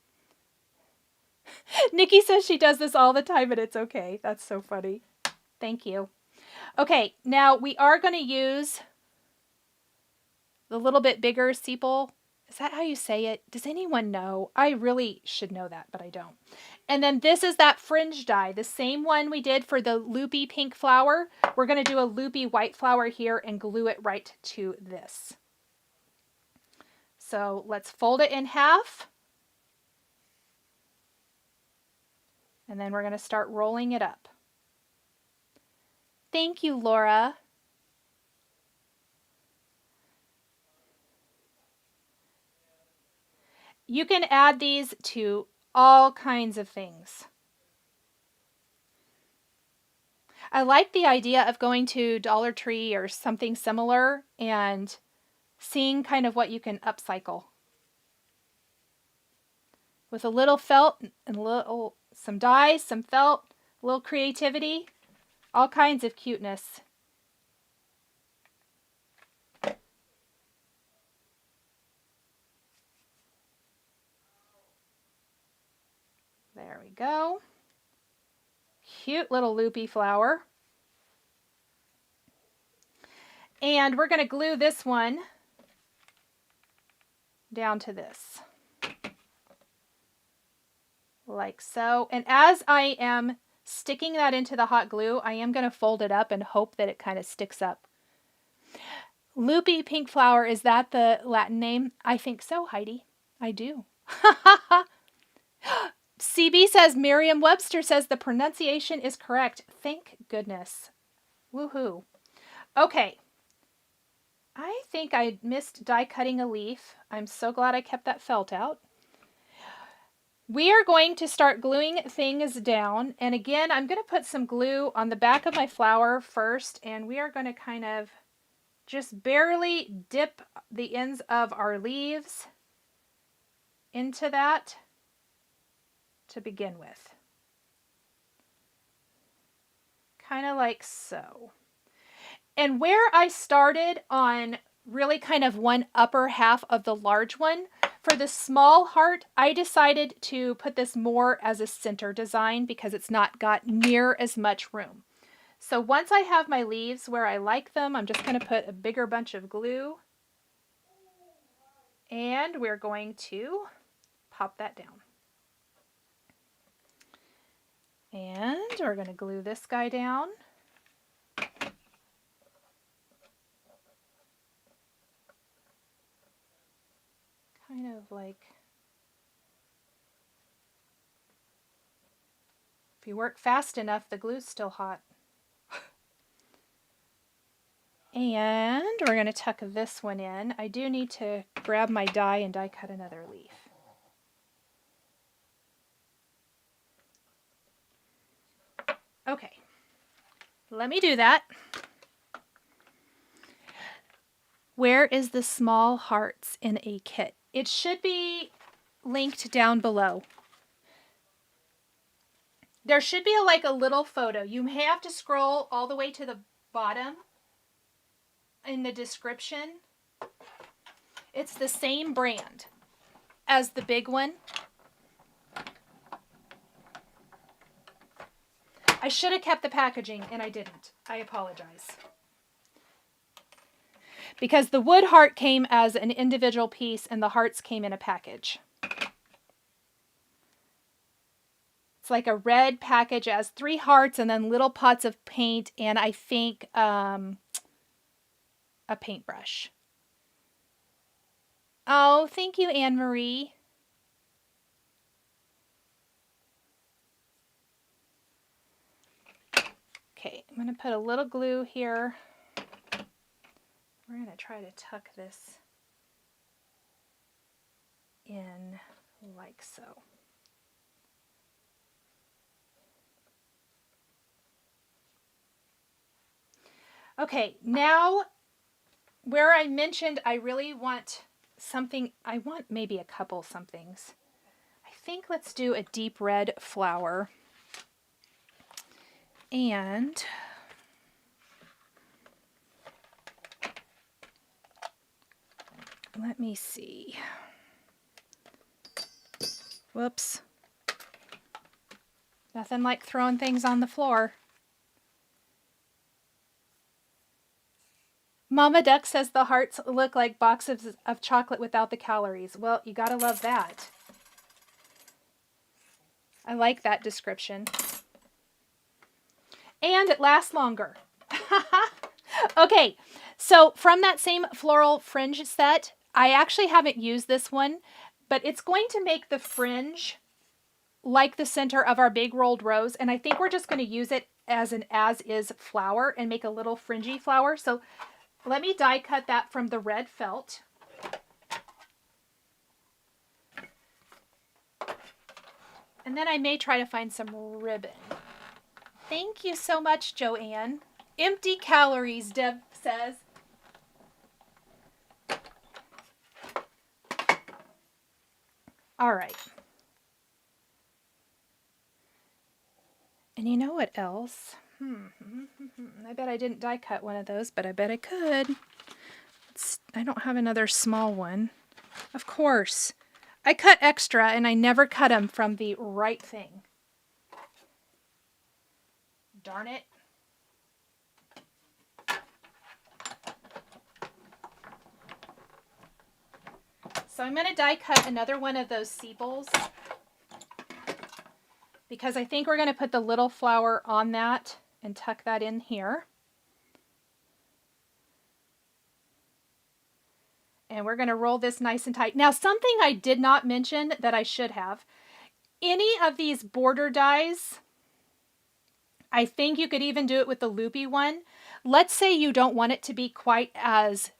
Nikki says she does this all the time and it's okay. That's so funny. Thank you. Okay, now we are going to use the little bit bigger sepal Is that how you say it? Does anyone know? I really should know that, but I don't. And then this is that fringe die, the same one we did for the loopy pink flower. We're going to do a loopy white flower here and glue it right to this. So let's fold it in half. And then we're going to start rolling it up. Thank you, Laura. You can add these to all kinds of things. I like the idea of going to Dollar Tree or something similar and seeing kind of what you can upcycle. With a little felt and some dyes, some felt, a little creativity, all kinds of cuteness. There we go. Cute little loopy flower. And we're going to glue this one down to this. Like so. And as I am sticking that into the hot glue, I am going to fold it up and hope that it kind of sticks up. Loopy pink flower, is that the Latin name? I think so, Heidi. I do. CB says, Merriam-Webster says the pronunciation is correct. Thank goodness. Woohoo. Okay. I think I missed die cutting a leaf. I'm so glad I kept that felt out. We are going to start gluing things down. And again, I'm going to put some glue on the back of my flower first. And we are going to kind of just barely dip the ends of our leaves into that to begin with. Kind of like so. And where I started on really kind of one upper half of the large one, for the small heart, I decided to put this more as a center design because it's not got near as much room. So once I have my leaves where I like them, I'm just going to put a bigger bunch of glue. And we're going to pop that down. And we're going to glue this guy down. Kind of like, if you work fast enough, the glue's still hot. And we're going to tuck this one in. I do need to grab my die and die cut another leaf. Okay, let me do that. Where is the small hearts in a kit? It should be linked down below. There should be like a little photo. You may have to scroll all the way to the bottom in the description. It's the same brand as the big one. I should have kept the packaging and I didn't. I apologize. Because the wood heart came as an individual piece and the hearts came in a package. It's like a red package. It has 3 hearts and then little pots of paint and I think a paintbrush. Oh, thank you, Anne Marie. Okay, I'm going to put a little glue here. We're going to try to tuck this in like so. Okay, now where I mentioned I really want something, I want maybe a couple somethings. I think let's do a deep red flower. And let me see. Whoops. Nothing like throwing things on the floor. Mama Duck says the hearts look like boxes of chocolate without the calories. Well, you gotta love that. I like that description. And it lasts longer. Okay, so from that same floral fringe set, I actually haven't used this one, but it's going to make the fringe like the center of our big rolled rose, and I think we're just going to use it as an as-is flower and make a little fringy flower. So let me die cut that from the red felt. And then I may try to find some ribbon. Thank you so much, Joanne. Empty calories, Deb says. All right. And you know what else? I bet I didn't die cut one of those, but I bet I could. I don't have another small one. Of course. I cut extra and I never cut them from the right thing. Darn it. So I'm going to die cut another one of those sepals, because I think we're going to put the little flower on that and tuck that in here. And we're going to roll this nice and tight. Now, something I did not mention that I should have, any of these border dies, I think you could even do it with the loopy one. Let's say you don't want it to be quite as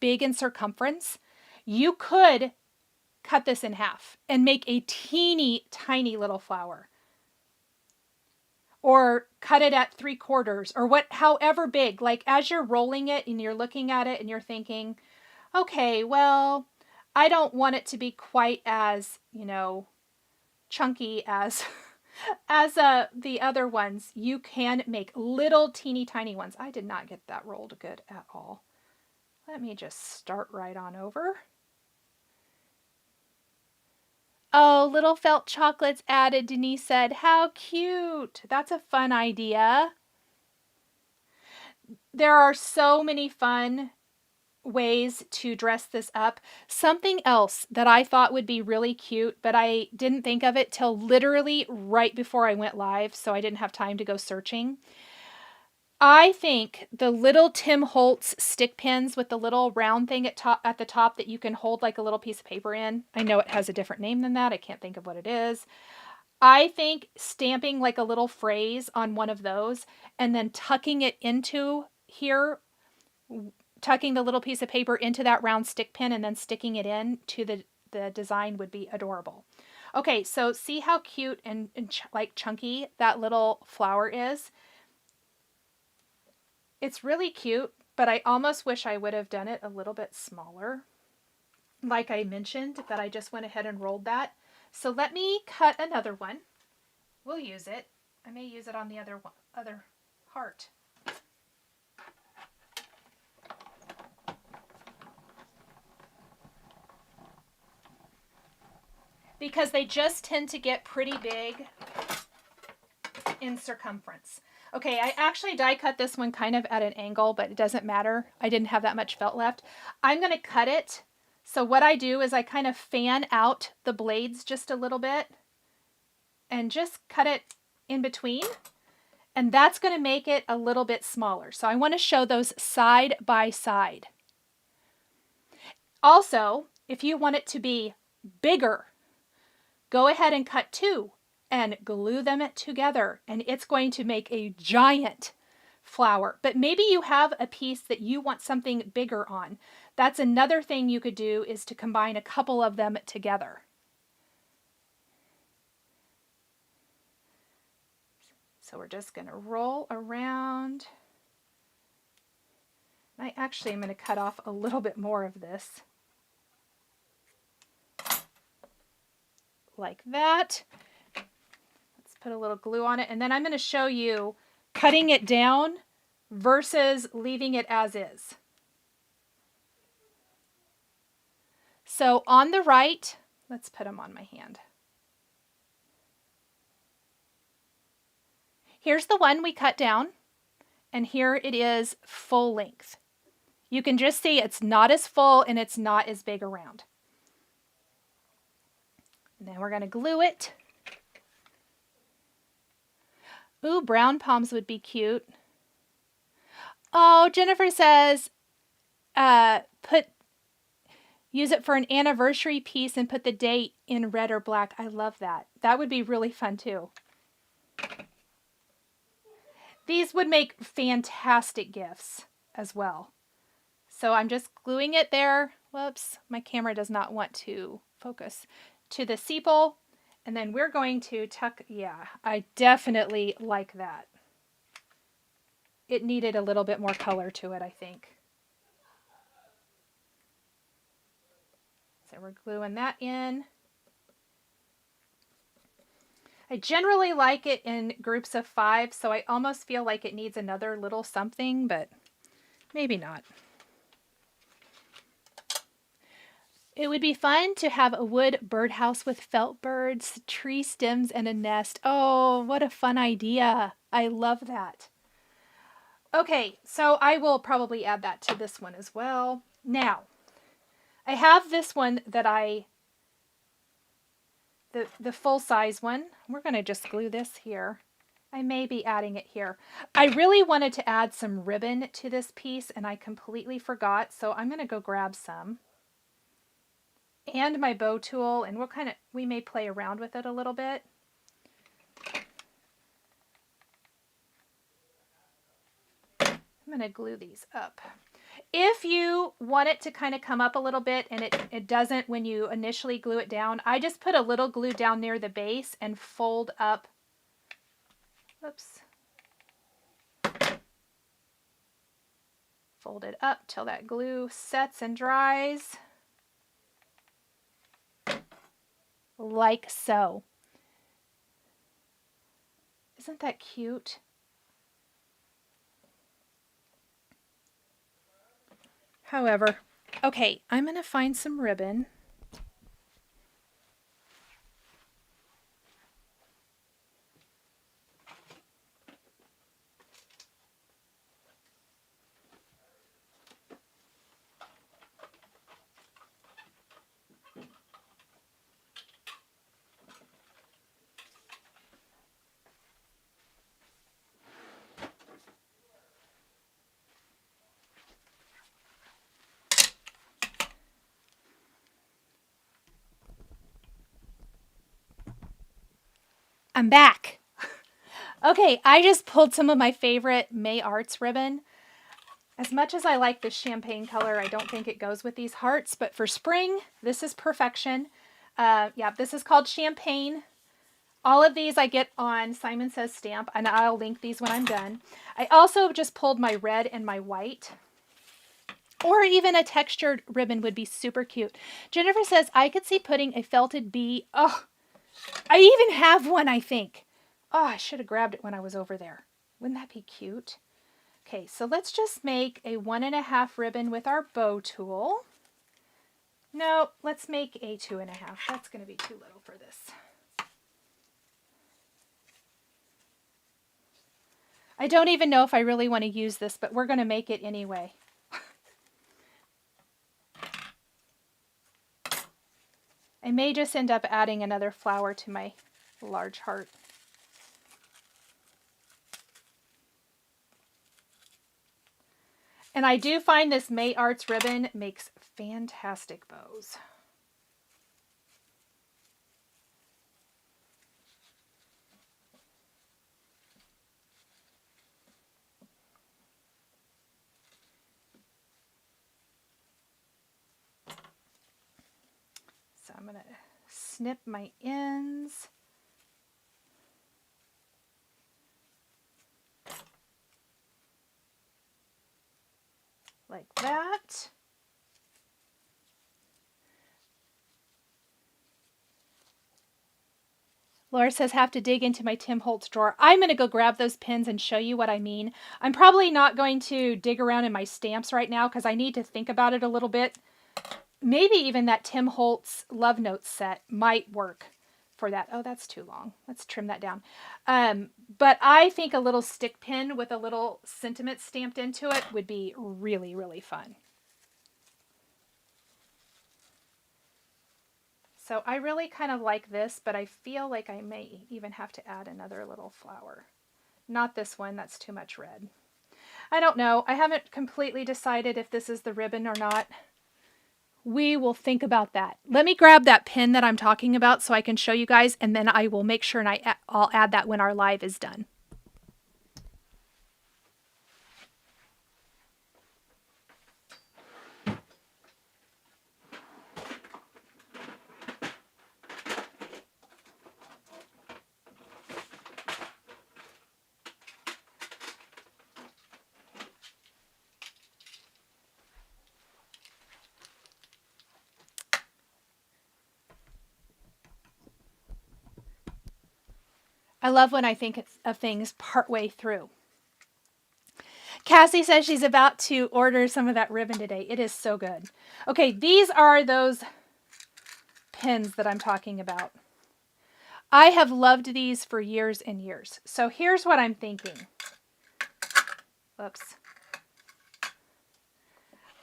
big in circumference. You could cut this in half and make a teeny tiny little flower, or cut it at 3/4 or however big. Like as you're rolling it and you're looking at it and you're thinking, okay, well, I don't want it to be quite as, chunky as the other ones. You can make little teeny tiny ones. I did not get that rolled good at all. Let me just start right on over. Oh, little felt chocolates added, Denise said. How cute. That's a fun idea. There are so many fun ways to dress this up. Something else that I thought would be really cute, but I didn't think of it till literally right before I went live, so I didn't have time to go searching. I think the little Tim Holtz stick pins with the little round thing at the top that you can hold like a little piece of paper in. I know it has a different name than that. I can't think of what it is. I think stamping like a little phrase on one of those and then tucking it into here, tucking the little piece of paper into that round stick pin and then sticking it in to the design would be adorable. Okay, so see how cute and like chunky that little flower is? It's really cute, but I almost wish I would have done it a little bit smaller. Like I mentioned, that I just went ahead and rolled that. So let me cut another one. We'll use it. I may use it on the other heart. Because they just tend to get pretty big in circumference. Okay, I actually die cut this one kind of at an angle, but it doesn't matter. I didn't have that much felt left. I'm going to cut it. So what I do is I kind of fan out the blades just a little bit and just cut it in between. And that's going to make it a little bit smaller. So I want to show those side by side. Also, if you want it to be bigger, go ahead and cut 2. And glue them together, and it's going to make a giant flower. But maybe you have a piece that you want something bigger on. That's another thing you could do, is to combine a couple of them together. So we're just going to roll around. I actually am going to cut off a little bit more of this. Like that. Put a little glue on it, and then I'm going to show you cutting it down versus leaving it as is. So on the right, let's put them on my hand. Here's the one we cut down, and here it is full length. You can just see it's not as full and it's not as big around. And then we're going to glue it. Ooh, brown palms would be cute. Oh, Jennifer says, use it for an anniversary piece and put the date in red or black. I love that. That would be really fun too. These would make fantastic gifts as well. So I'm just gluing it there. Whoops, my camera does not want to focus. To the sepal. And then we're going to tuck, yeah, I definitely like that. It needed a little bit more color to it, I think. So we're gluing that in. I generally like it in groups of 5, so I almost feel like it needs another little something, but maybe not. It would be fun to have a wood birdhouse with felt birds, tree stems, and a nest. Oh, what a fun idea. I love that. Okay, so I will probably add that to this one as well. Now, I have this one that the full-size one. We're going to just glue this here. I may be adding it here. I really wanted to add some ribbon to this piece, and I completely forgot, so I'm going to go grab some. And my bow tool, and we may play around with it a little bit. I'm going to glue these up. If you want it to kind of come up a little bit and it doesn't when you initially glue it down, I just put a little glue down near the base and fold up. Whoops. Fold it up till that glue sets and dries. Like so. Isn't that cute? However, okay, I'm going to find some ribbon. I'm back. Okay, I just pulled some of my favorite May Arts ribbon. As much as I like this champagne color, I don't think it goes with these hearts, but for spring, this is perfection. Yeah, this is called Champagne. All of these I get on Simon Says Stamp, and I'll link these when I'm done. I also just pulled my red and my white. Or even a textured ribbon would be super cute. Jennifer says, I could see putting a felted bee. Oh, I even have one, I think. Oh, I should have grabbed it when I was over there. Wouldn't that be cute? Okay, so let's just make a 1.5 ribbon with our bow tool. No, let's make a 2.5. That's going to be too little for this. I don't even know if I really want to use this, but we're going to make it anyway. I may just end up adding another flower to my large heart. And I do find this May Arts ribbon makes fantastic bows. So I'm going to snip my ends. Like that. Laura says, have to dig into my Tim Holtz drawer. I'm going to go grab those pins and show you what I mean. I'm probably not going to dig around in my stamps right now because I need to think about it a little bit. Maybe even that Tim Holtz Love Notes set might work for that. Oh, that's too long. Let's trim that down. But I think a little stick pin with a little sentiment stamped into it would be really, really fun. So I really kind of like this, but I feel like I may even have to add another little flower. Not this one, that's too much red. I don't know. I haven't completely decided if this is the ribbon or not. We will think about that. Let me grab that pin that I'm talking about so I can show you guys, and then I will make sure and I'll add that when our live is done. I love when I think of things partway through. Cassie says she's about to order some of that ribbon today. It is so good. Okay, these are those pins that I'm talking about. I have loved these for years and years. So here's what I'm thinking. Oops.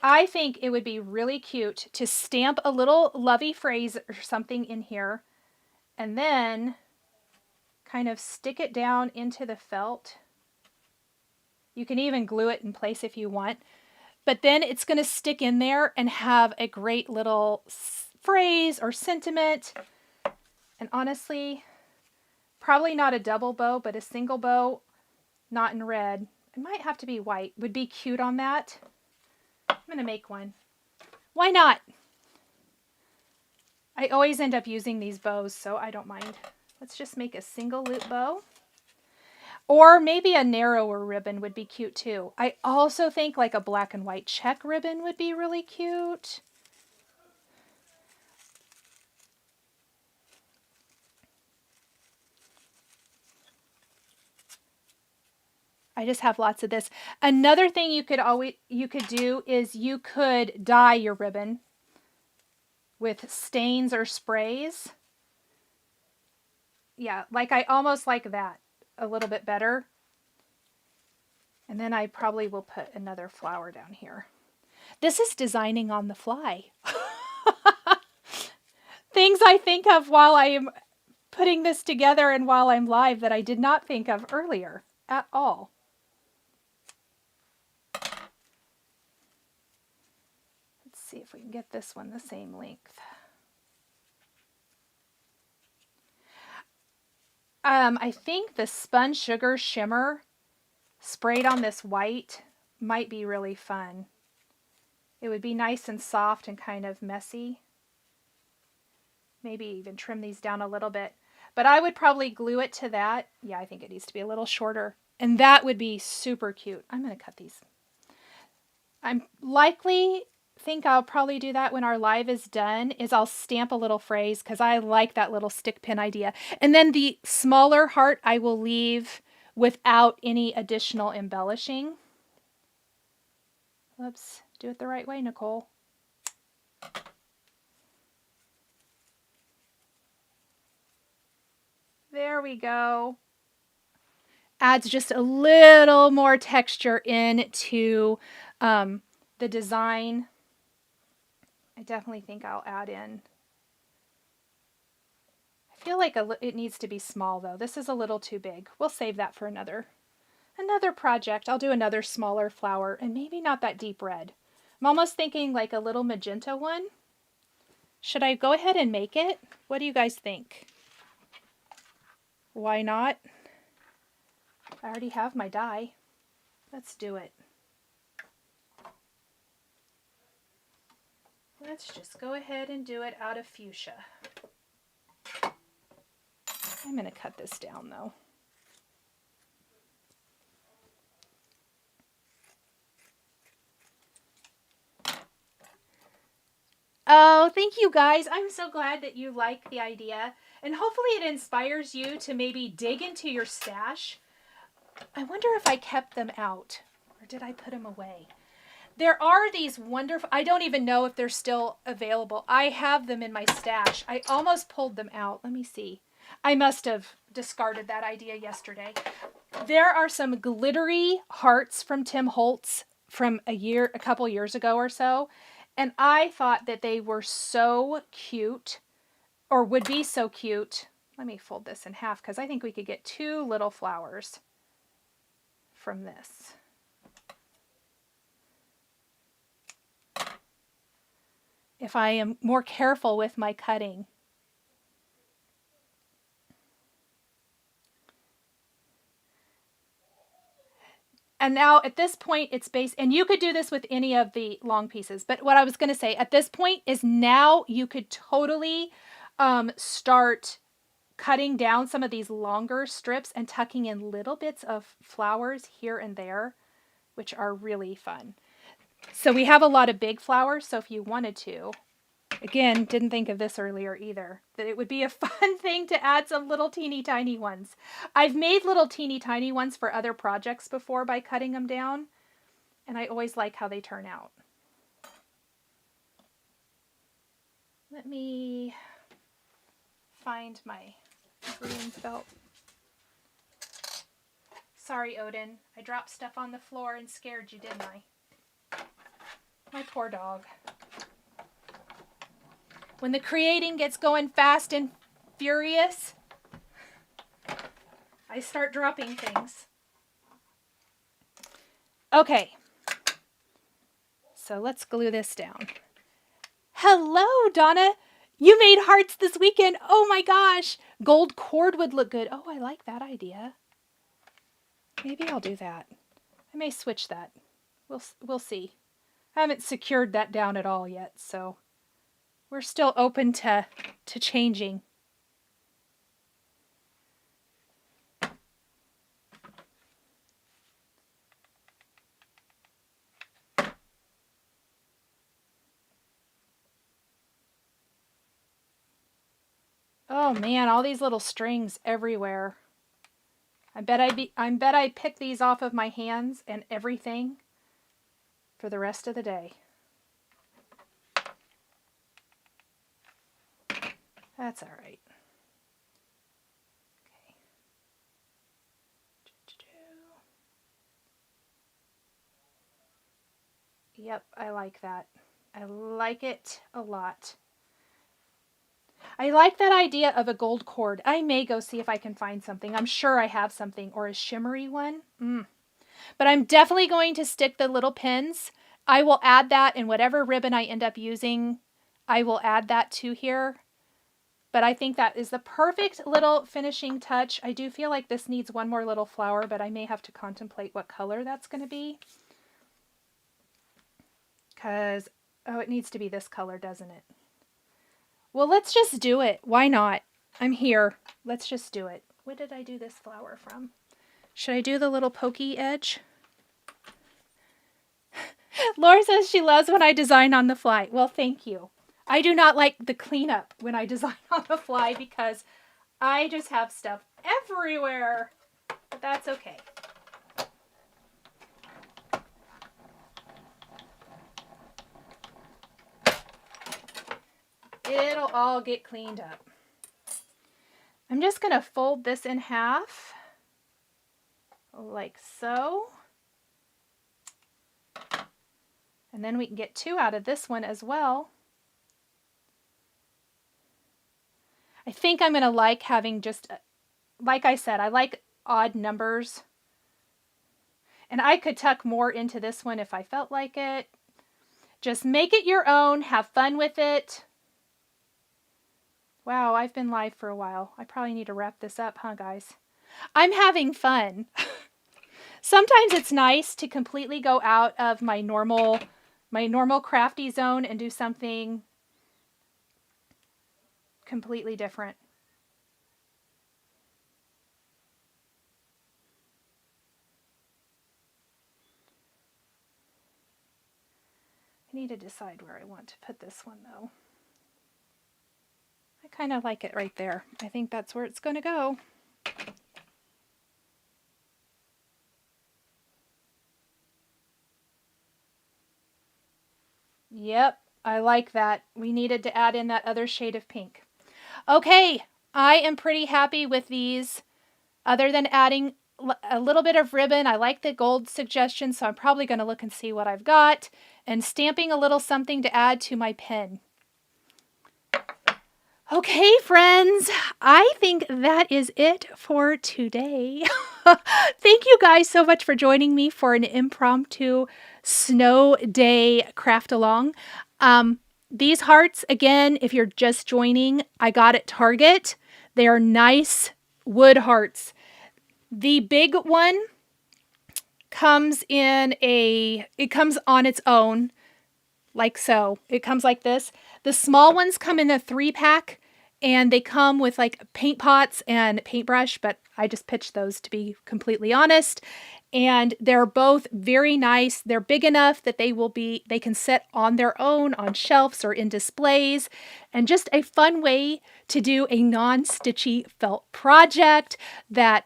I think it would be really cute to stamp a little lovey phrase or something in here and then kind of stick it down into the felt. You can even glue it in place if you want, but then it's going to stick in there and have a great little phrase or sentiment. And honestly, probably not a double bow, but a single bow, not in red. It might have to be white. Would be cute on that. I'm going to make one. Why not? I always end up using these bows, so I don't mind. Let's just make a single loop bow. Or maybe a narrower ribbon would be cute too. I also think like a black and white check ribbon would be really cute. I just have lots of this. Another thing you could do is you could dye your ribbon with stains or sprays. Yeah, like I almost like that a little bit better. And then I probably will put another flower down here. This is designing on the fly. Things I think of while I am putting this together and while I'm live that I did not think of earlier at all. Let's see if we can get this one the same length. I think the Spun Sugar Shimmer sprayed on this white might be really fun. It would be nice and soft and kind of messy. Maybe even trim these down a little bit. But I would probably glue it to that. Yeah, I think it needs to be a little shorter. And that would be super cute. I'm going to cut these. I'm likely think I'll probably do that when our live is done, is I'll stamp a little phrase because I like that little stick pin idea. And then the smaller heart I will leave without any additional embellishing. Whoops, do it the right way, Nicole. There we go. Adds just a little more texture into the design. I definitely think I'll add in. I feel like it needs to be small though. This is a little too big. We'll save that for another project. I'll do another smaller flower and maybe not that deep red. I'm almost thinking like a little magenta one. Should I go ahead and make it? What do you guys think? Why not? I already have my die. Let's do it. Let's just go ahead and do it out of fuchsia. I'm going to cut this down though. Oh, thank you guys. I'm so glad that you like the idea. And hopefully it inspires you to maybe dig into your stash. I wonder if I kept them out or did I put them away? There are these wonderful, I don't even know if they're still available. I have them in my stash. I almost pulled them out. Let me see. I must have discarded that idea yesterday. There are some glittery hearts from Tim Holtz from a couple years ago or so. And I thought that they were so cute, or would be so cute. Let me fold this in half because I think we could get 2 little flowers from this. If I am more careful with my cutting. And now at this point it's based, and you could do this with any of the long pieces, but what I was going to say at this point is now you could totally start cutting down some of these longer strips and tucking in little bits of flowers here and there, which are really fun. So we have a lot of big flowers, so if you wanted to, again, didn't think of this earlier either, that it would be a fun thing to add some little teeny tiny ones. I've made little teeny tiny ones for other projects before by cutting them down, and I always like how they turn out. Let me find my green felt. Sorry, Odin. I dropped stuff on the floor and scared you, didn't I? My poor dog. When the creating gets going fast and furious, I start dropping things. Okay. So let's glue this down. Hello, Donna. You made hearts this weekend. Oh my gosh. Gold cord would look good. Oh, I like that idea. Maybe I'll do that. I may switch that. We'll see. I haven't secured that down at all yet, so we're still open to changing. Oh man, all these little strings everywhere. I bet I pick these off of my hands and everything for the rest of the day. That's all right. Okay. Yep, I like that. I like it a lot. I like that idea of a gold cord. I may go see if I can find something. I'm sure I have something, or a shimmery one. But I'm definitely going to stick the little pins. I will add that in whatever ribbon I end up using. I will add that to here. But I think that is the perfect little finishing touch. I do feel like this needs one more little flower, but I may have to contemplate what color that's going to be. Because, oh, it needs to be this color, doesn't it? Well, let's just do it. Why not? I'm here. Let's just do it. What did I do this flower from? Should I do the little pokey edge? Laura says she loves when I design on the fly. Well, thank you. I do not like the cleanup when I design on the fly because I just have stuff everywhere. But that's okay. It'll all get cleaned up. I'm just going to fold this in half like so. And then we can get 2 out of this one as well. I think I'm going to like having just, like I said, I like odd numbers. And I could tuck more into this one if I felt like it. Just make it your own. Have fun with it. Wow, I've been live for a while. I probably need to wrap this up, huh, guys? I'm having fun. Sometimes it's nice to completely go out of my normal crafty zone and do something completely different. I need to decide where I want to put this one, though. I kind of like it right there. I think that's where it's going to go. Yep, I like that. We needed to add in that other shade of pink. Okay, I am pretty happy with these, other than adding a little bit of ribbon. I like the gold suggestion, so I'm probably going to look and see what I've got, and stamping a little something to add to my pin. Okay, friends, I think that is it for today. Thank you guys so much for joining me for an impromptu snow day craft along. These hearts, again, if you're just joining, I got at Target. They are nice wood hearts. The big one comes it comes on its own, like so. It comes like this. The small ones come in a 3-pack, and they come with like paint pots and paintbrush, but I just pitched those, to be completely honest. And they're both very nice. They're big enough that they can sit on their own on shelves or in displays, and just a fun way to do a non-stitchy felt project that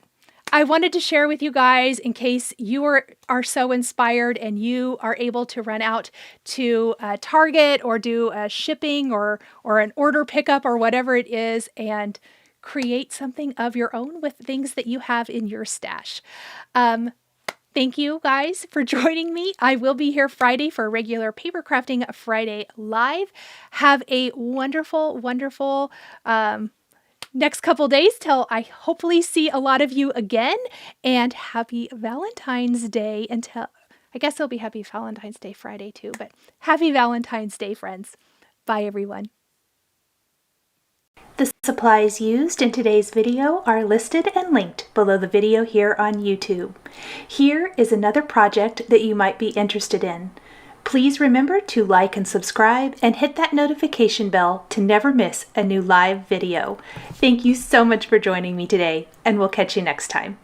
I wanted to share with you guys in case you are so inspired and you are able to run out to Target or do a shipping or an order pickup or whatever it is, and create something of your own with things that you have in your stash. Thank you guys for joining me. I will be here Friday for a regular Paper Crafting Friday Live. Have a wonderful, wonderful next couple days till I hopefully see a lot of you again. And happy Valentine's Day until, I guess it'll be happy Valentine's Day Friday too, but happy Valentine's Day, friends. Bye, everyone. The supplies used in today's video are listed and linked below the video here on YouTube. Here is another project that you might be interested in. Please remember to like and subscribe and hit that notification bell to never miss a new live video. Thank you so much for joining me today, and we'll catch you next time.